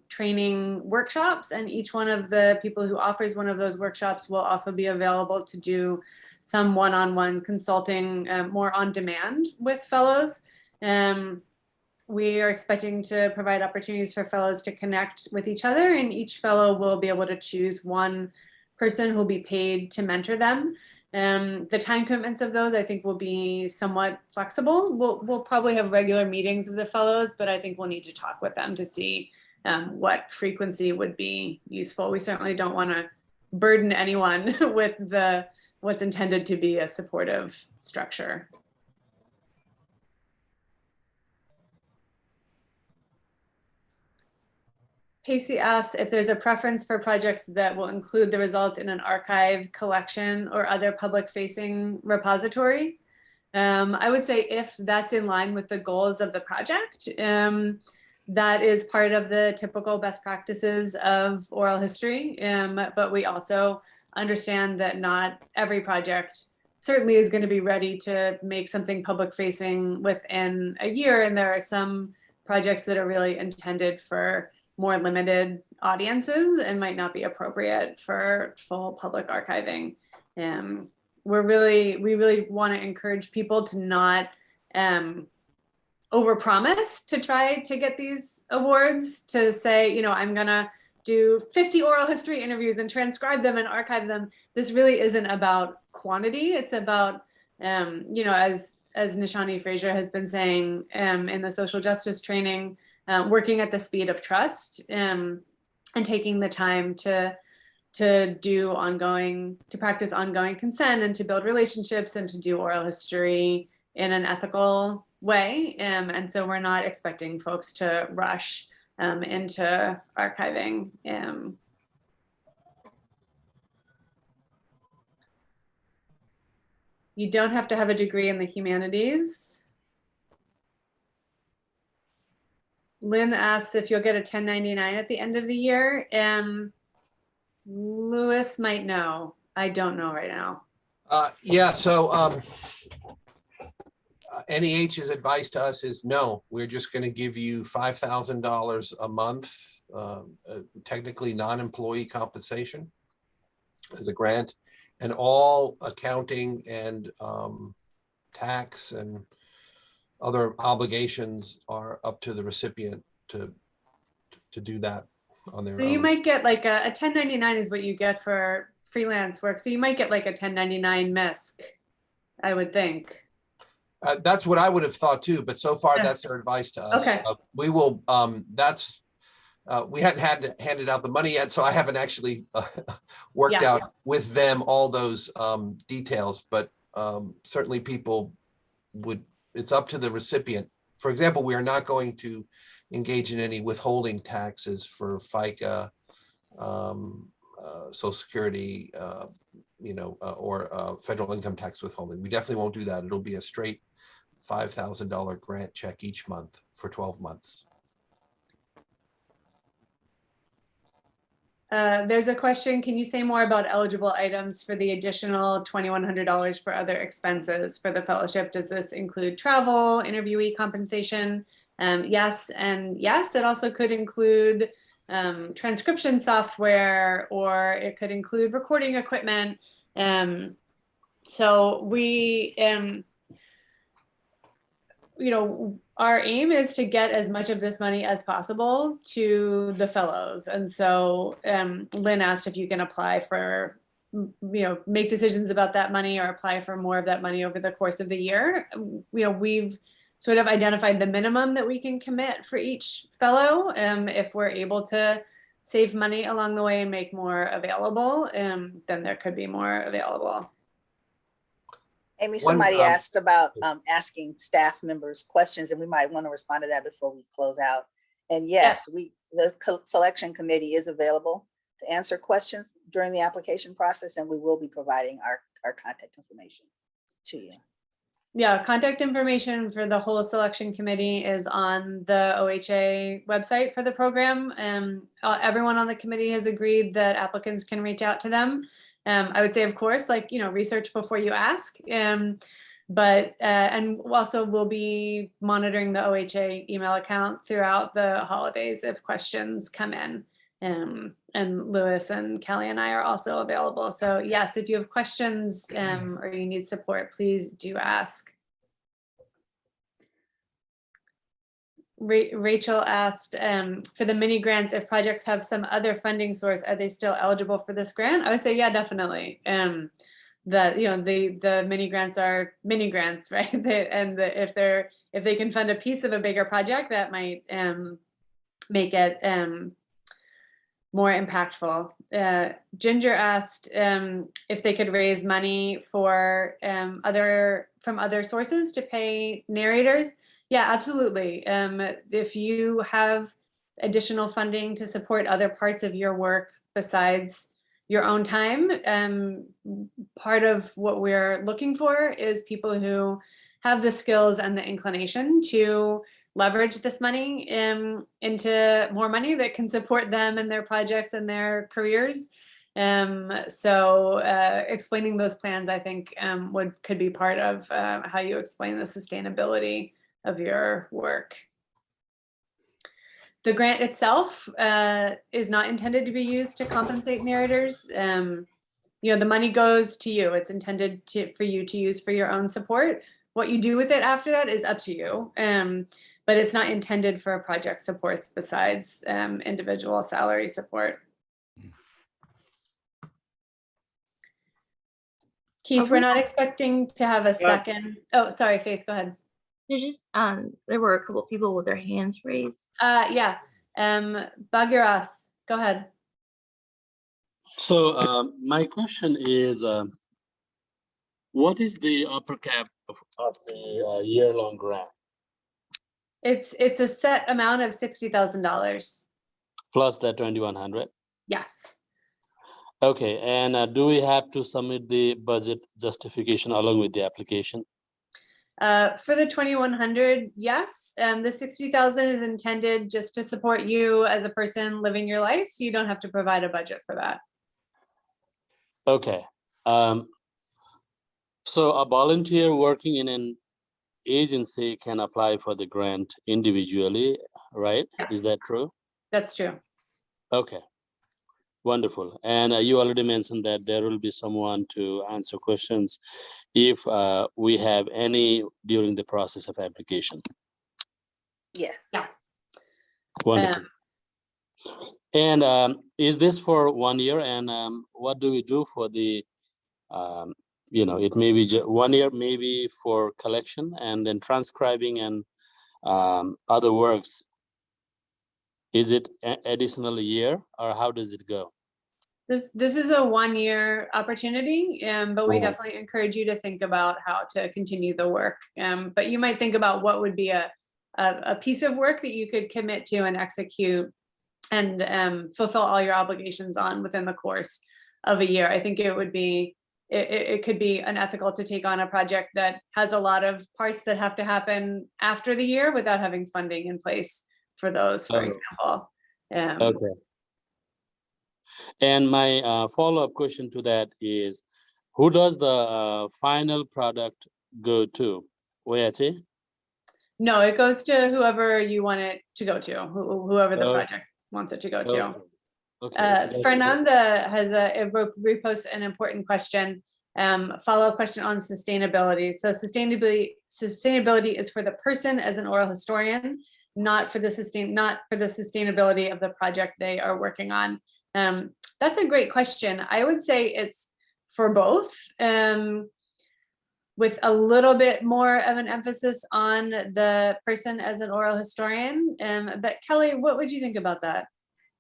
training workshops, and each one of the people who offers one of those workshops will also be available to do some one-on-one consulting more on demand with fellows. We are expecting to provide opportunities for fellows to connect with each other, and each fellow will be able to choose one person who will be paid to mentor them. The time commitments of those, I think, will be somewhat flexible. We'll probably have regular meetings of the fellows, but I think we'll need to talk with them to see what frequency would be useful. We certainly don't want to burden anyone with what's intended to be a supportive structure. Pacey asks if there's a preference for projects that will include the results in an archive, collection, or other public-facing repository. I would say if that's in line with the goals of the project, that is part of the typical best practices of oral history. But we also understand that not every project certainly is going to be ready to make something public-facing within a year. And there are some projects that are really intended for more limited audiences and might not be appropriate for full public archiving. We really want to encourage people to not overpromise to try to get these awards, to say, I'm gonna do 50 oral history interviews and transcribe them and archive them. This really isn't about quantity. It's about, as Nishani Fraser has been saying in the social justice training, working at the speed of trust and taking the time to practice ongoing consent and to build relationships and to do oral history in an ethical way. And so we're not expecting folks to rush into archiving. You don't have to have a degree in the humanities. Lynn asks if you'll get a 1099 at the end of the year. Louis might know. I don't know right now. Yeah, so NEH's advice to us is no, we're just going to give you $5,000 a month, technically non-employee compensation as a grant, and all accounting and tax and other obligations are up to the recipient to do that on their So you own. might get like a 1099 is what you get for freelance work. So you might get like a 1099 MISC, I would think. That's what I would have thought too, but so far Yeah. that's their advice to us. Okay. We will, we hadn't handed out the money yet, so I haven't actually worked Yeah. out with them all those details, but certainly people would, it's up to the recipient. For example, we are not going to engage in any withholding taxes for FICA, Social Security, or federal income tax withholding. We definitely won't do that. It'll be a straight $5,000 grant check each month for 12 months. There's a question, can you say more about eligible items for the additional $2,100 for other expenses for the fellowship? Does this include travel, interviewee compensation? Yes, and yes, it also could include transcription software, or it could include recording equipment. So we, our aim is to get as much of this money as possible to the fellows. And so Lynn asked if you can apply for, make decisions about that money or apply for more of that money over the course of the year. We've sort of identified the minimum that we can commit for each fellow. If we're able to save money along the way and make more available, then there could be more available. Amy, somebody asked about asking staff members questions, and we might want to respond to that before we close out. And yes, the selection committee is available to answer questions during the application process, and we will be providing our contact information to you. Yeah, contact information for the whole selection committee is on the OHA website for the program. Everyone on the committee has agreed that applicants can reach out to them. I would say, of course, research before you ask. But and also we'll be monitoring the OHA email account throughout the holidays if questions come in. And Louis and Kelly and I are also available. So yes, if you have questions or you need support, please do ask. Rachel asked for the mini grants, if projects have some other funding source, are they still eligible for this grant? I would say, yeah, definitely. That the mini grants are mini grants, right? If they can fund a piece of a bigger project, that might make it more impactful. Ginger asked if they could raise money for from other sources to pay narrators. Yeah, absolutely. If you have additional funding to support other parts of your work besides your own time, part of what we're looking for is people who have the skills and the inclination to leverage this money into more money that can support them and their projects and their careers. So explaining those plans, I think, could be part of how you explain the sustainability of your work. The grant itself is not intended to be used to compensate narrators. The money goes to you. It's intended for you to use for your own support. What you do with it after that is up to you. But it's not intended for project supports besides individual salary support. Keith, we're not expecting to have a second. Oh, sorry, Faith, go ahead. There's just there were a couple of people with their hands raised. Yeah, Bhagirath, go ahead. So my question is, what is the upper cap of the year-long grant? It's a set amount of $60,000. Plus that 2,100? Yes. Okay, and do we have to submit the budget justification along with the application? For the 2100, yes, the 60,000 is intended just to support you as a person living your life, so you don't have to provide a budget for that. Okay. So a volunteer working in an agency can apply for the grant individually, right? Is that true? That's true. Okay. Wonderful. And you already mentioned that there will be someone to answer questions if we have any during the process of application. Yes. Yeah. Wonderful. And is this for 1 year? And what do we do for the, it may be 1 year, maybe for collection and then transcribing and other works. Is it additional year or how does it go? This is a 1-year opportunity, but we definitely encourage you to think about how to continue the work. But you might think about what would be a piece of work that you could commit to and execute and fulfill all your obligations on within the course of a year. I think it would be, it could be unethical to take on a project that has a lot of parts that have to happen after the year without having funding in place for those, for example. Okay. And my follow-up question to that is, who does the final product go to? OHA? No, it goes to whoever you want it to go to, whoever the project wants it to go to. Okay. Fernanda has repost an important question, follow-up question on sustainability. So sustainability is for the person as an oral historian, not for the sustainability of the project they are working on. That's a great question. I would say it's for both, with a little bit more of an emphasis on the person as an oral historian. But Kelly, what would you think about that?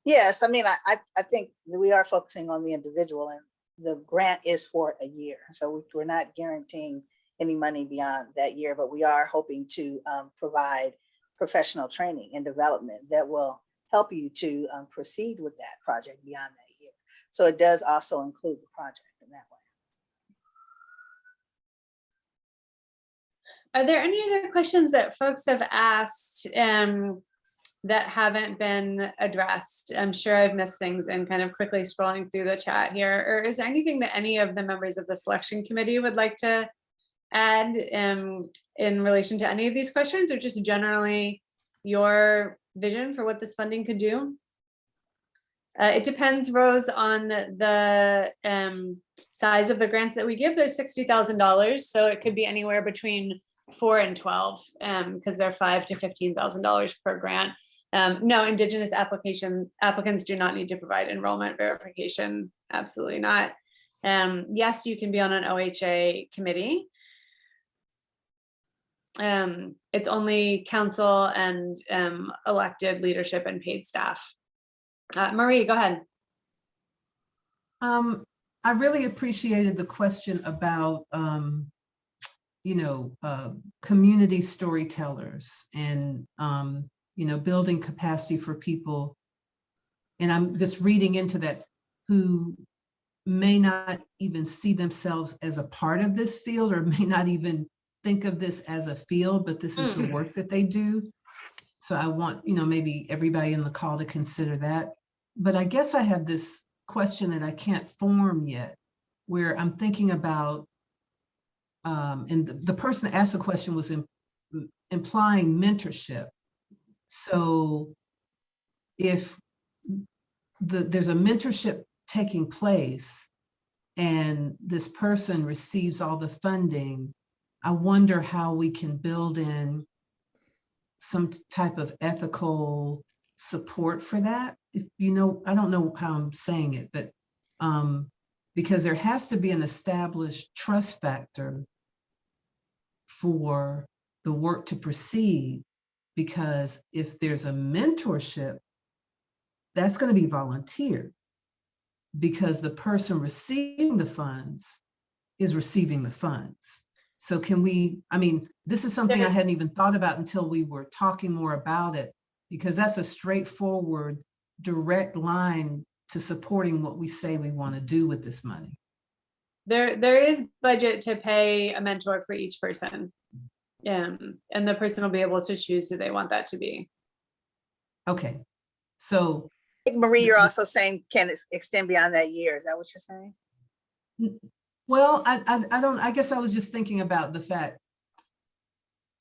Yes, I mean, I think that we are focusing on the individual, and the grant is for a year. So we're not guaranteeing any money beyond that year, but we are hoping to provide professional training and development that will help you to proceed with that project beyond that year. So it does also include the project in that way. Are there any other questions that folks have asked that haven't been addressed? I'm sure I've missed things and kind of quickly scrolling through the chat here. Or is there anything that any of the members of the selection committee would like to add in relation to any of these questions, or just generally your vision for what this funding could do? It depends, Rose, on the size of the grants that we give. There's $60,000, so it could be anywhere between 4 and 12, because they're $5,000 to $15,000 per grant. No, Indigenous applicants do not need to provide enrollment verification. Absolutely not. Yes, you can be on an OHA committee. It's only council and elected leadership and paid staff. Marie, go ahead. I really appreciated the question about community storytellers and building capacity for people. And I'm just reading into that, who may not even see themselves as a part of this field, or may not even think of this as a field, but this is the work that they do. So I want, maybe everybody in the call to consider that. But I guess I have this question that I can't form yet, where I'm thinking about, and the person that asked the question was implying mentorship. So if there's a mentorship taking place and this person receives all the funding, I wonder how we can build in some type of ethical support for that. If I don't know how I'm saying it, but because there has to be an established trust factor for the work to proceed, because if there's a mentorship, that's going to be volunteer, because the person receiving the funds is receiving the funds. So can we, this is something I hadn't even thought about until we were talking more about it, because that's a straightforward, direct line to supporting what we say we want to do with this money. There is budget to pay a mentor for each person. And the person will be able to choose who they want that to be. Okay, so. I think, Marie, you're also saying, can it extend beyond that year? Is that what you're saying? Well, I guess I was just thinking about the fact,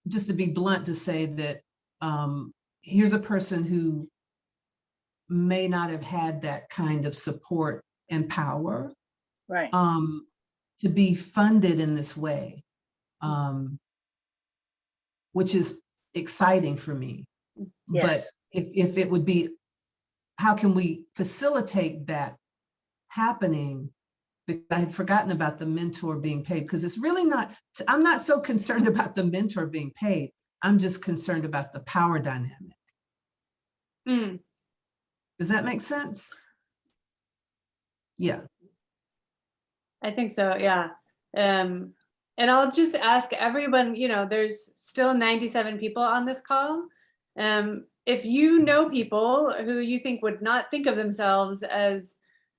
just to be blunt, to say that here's a person who may not have had that kind of support and power, right, to be funded in this way, which is exciting for me. yes. But if it would be, how can we facilitate that happening? Because I had forgotten about the mentor being paid, because it's really not, I'm not so concerned about the mentor being paid. I'm just concerned about the power dynamic. Does that make sense? Yeah. I think so, yeah. And I'll just ask everyone, you know, there's still 97 people on this call. If you know people who you think would not think of themselves as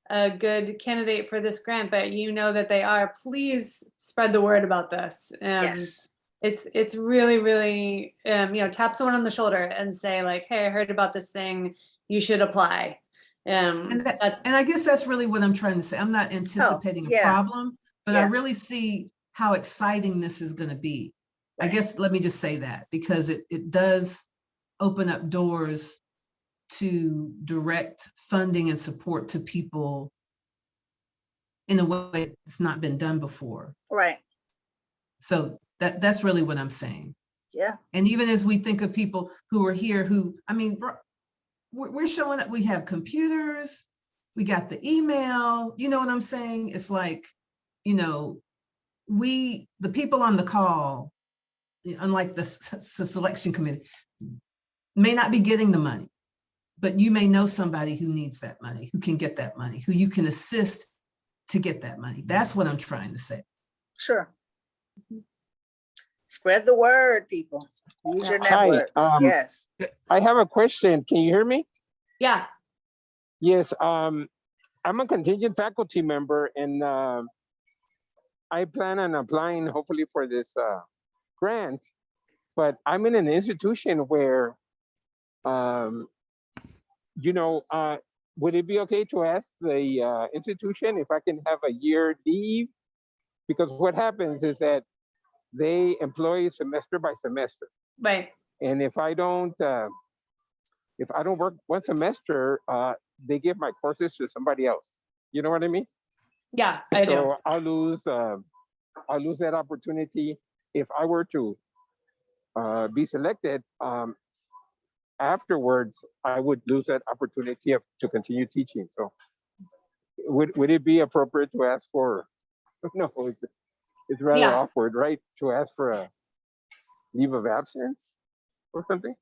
a good candidate for this grant, but you know that they are, please spread the word about this. Yes. It's really, really, you know, tap someone on the shoulder and say like, hey, I heard about this thing, you should apply. And I guess that's really what I'm trying to say. I'm not anticipating a problem, but I really see how exciting this is going to be. I guess, let me just say that, because it does open up doors to direct funding and support to people in a way that's not been done before. Right. So that's really what I'm saying. Yeah. And even as we think of people who are here, who, I mean, we're showing up, we have computers, we got the email, you know what I'm saying? It's like, you know, the people on the call, unlike the selection committee, may not be getting the money, but you may know somebody who needs that money, who can get that money, who you can assist to get that money. That's what I'm trying to say. Sure. Spread the word, people. Use your networks. Yes. I have a question. Can you hear me? Yeah. Yes. I'm a contingent faculty member, and I plan on applying hopefully for this grant, but I'm in an institution where, you know, would it be okay to ask the institution if I can have a year leave? Because what happens is that they employ semester by semester. Right. And if I don't work one semester, they give my courses to somebody else. You know what I mean? Yeah, I do. So I'll lose that opportunity if I were to be selected. Afterwards, I would lose that opportunity to continue teaching. So would it be appropriate to ask for? No, it's rather awkward, right? To ask for a leave of absence or something.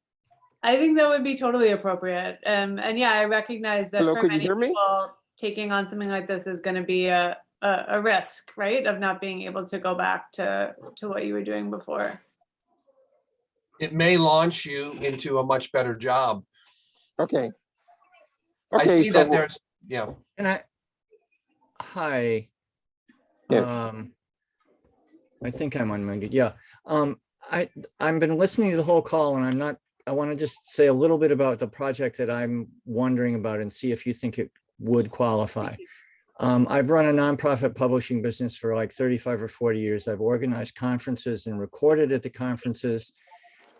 I think that would be totally appropriate. And yeah, I recognize that for many people, taking on something like this is going to be a risk, right? Of not being able to go back to what you were doing before. It may launch you into a much better job. Okay. I see that there's, And hi. Yes. I think I'm unmuted. Yeah. I've been listening to the whole call, and I want to just say a little bit about the project that I'm wondering about and see if you think it would qualify. I've run a nonprofit publishing business for like 35 or 40 years. I've organized conferences and recorded at the conferences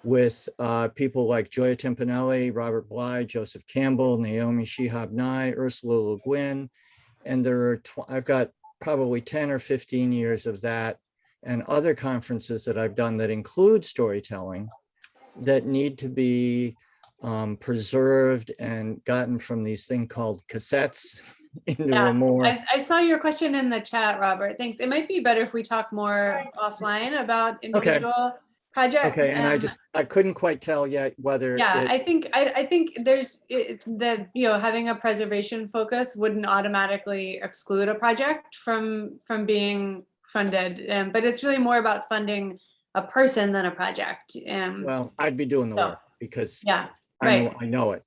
with people like Joya Timpanelli, Robert Bly, Joseph Campbell, Naomi Shihab Nye, Ursula Le Guin. And I've got probably 10 or 15 years of that and other conferences that I've done that include storytelling that need to be preserved and gotten from these thing called cassettes into a more. I saw your question in the chat, Robert. Thanks. It might be better if we talk more offline about individual projects. Okay, and I couldn't quite tell yet whether. Yeah, I think there's that, you know, having a preservation focus wouldn't automatically exclude a project from being funded, but it's really more about funding a person than a project. Well, I'd be doing the work because right. I know it.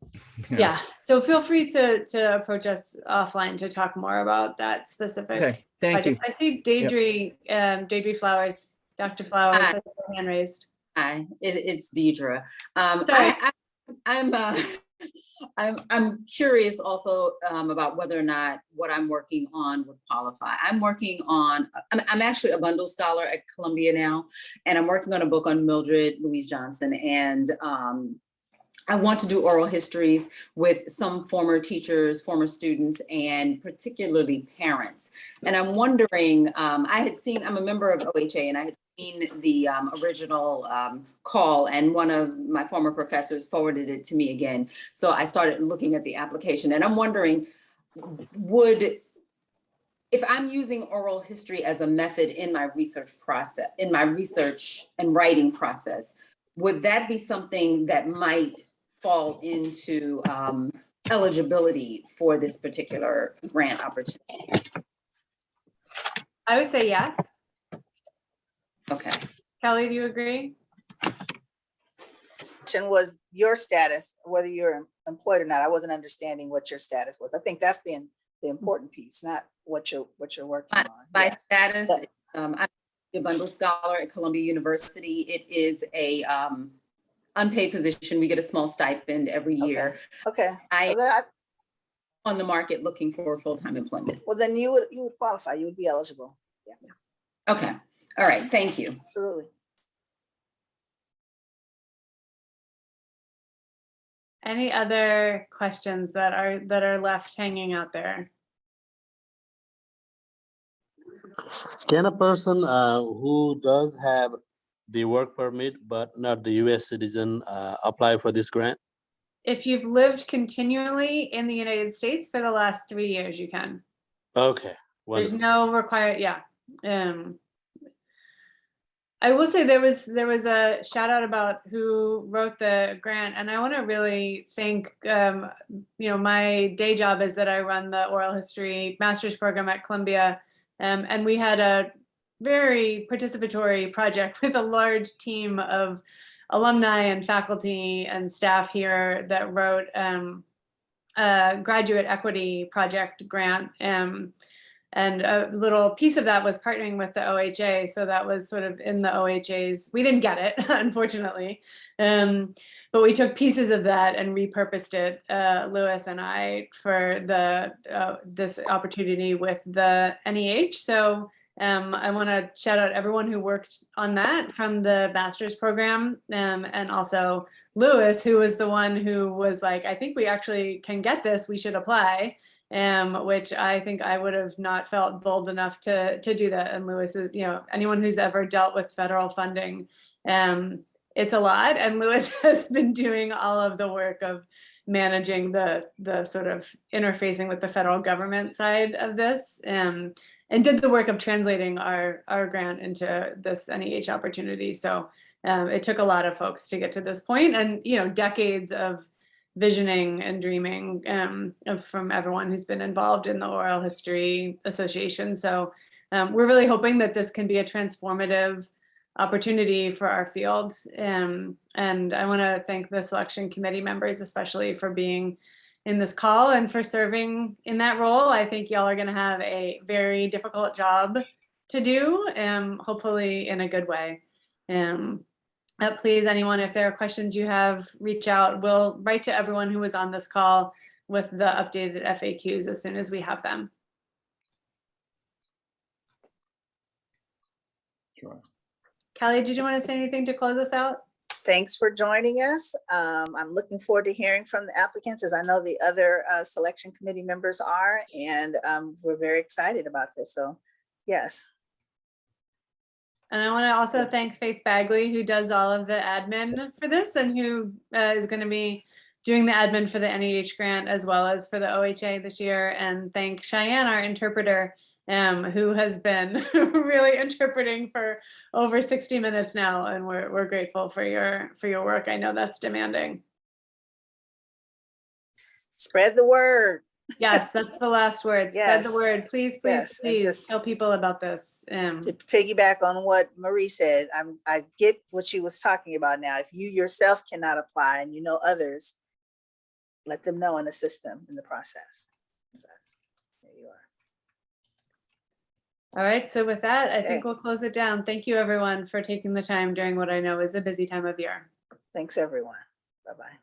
Yeah. So feel free to approach us offline to talk more about that specific. Okay, thank project. you. I see Deidre Flowers, Dr. Flowers has her hand raised. Hi, it's Deidre. Sorry. I'm curious also about whether or not what I'm working on would qualify. I'm actually a bundle scholar at Columbia now, and I'm working on a book on Mildred Louise Johnson. And I want to do oral histories with some former teachers, former students, and particularly parents. And I'm wondering, I'm a member of OHA, and I had seen the original call, and one of my former professors forwarded it to me again. So I started looking at the application, and I'm wondering, if I'm using oral history as a method in my research process, in my research and writing process, would that be something that might fall into eligibility for this particular grant opportunity? I would say yes. Okay. Kelly, do you agree? Question was your status, whether you're employed or not. I wasn't understanding what your status was. I think that's the important piece, not what you're working on. My Yes. status, I'm a bundle scholar at Columbia University. It is a unpaid position. We get a small stipend every year. Okay. I'm on the market looking for full-time employment. Well, then you would qualify. You would be eligible. Yeah. Okay. All right. Thank you. Absolutely. Any other questions that are left hanging out there? Can a person who does have the work permit but not the US citizen apply for this grant? If you've lived continually in the United States for the last 3 years, you can. Okay. There's Wonderful. no required, yeah. I will say there was a shout out about who wrote the grant, and I want to really thank, my day job is that I run the oral history master's program at Columbia, and we had a very participatory project with a large team of alumni and faculty and staff here that wrote a graduate equity project grant. And a little piece of that was partnering with the OHA. So that was sort of in the OHA's, we didn't get it, unfortunately. But we took pieces of that and repurposed it, Lewis and I, for this opportunity with the NEH. So I want to shout out everyone who worked on that from the master's program, and also Lewis, who was the one who was like, I think we actually can get this, we should apply. Which I think I would have not felt bold enough to do that. And Lewis is, anyone who's ever dealt with federal funding, it's a lot. And Lewis has been doing all of the work of managing the sort of interfacing with the federal government side of this, and did the work of translating our grant into this NEH opportunity. So it took a lot of folks to get to this point, and decades of visioning and dreaming from everyone who's been involved in the Oral History Association. So we're really hoping that this can be a transformative opportunity for our field. And I want to thank the selection committee members, especially for being in this call and for serving in that role. I think y'all are going to have a very difficult job to do, hopefully in a good way. Please, anyone, if there are questions you have, reach out. We'll write to everyone who was on this call with the updated FAQs as soon as we have them. Sure. Kelly, did you want to say anything to close us out? Thanks for joining us. I'm looking forward to hearing from the applicants, as I know the other selection committee members are, and we're very excited about this. So, yes. And I want to also thank Faith Bagley, who does all of the admin for this, and who is going to be doing the admin for the NEH grant as well as for the OHA this year. And thank Cheyenne, our interpreter, who has been really interpreting for over 60 minutes now. And we're grateful for your work. I know that's demanding. Spread the word. Yes, that's the last word. Yes. Spread the word. Please, Yes, and please just tell people about this. To piggyback on what Marie said, I get what she was talking about now. If you yourself cannot apply and you know others, let them know and assist them in the process. All right, so with that, I think Okay. we'll close it down. Thank you, everyone, for taking the time during what I know is a busy time of year. Thanks, everyone. Bye-bye.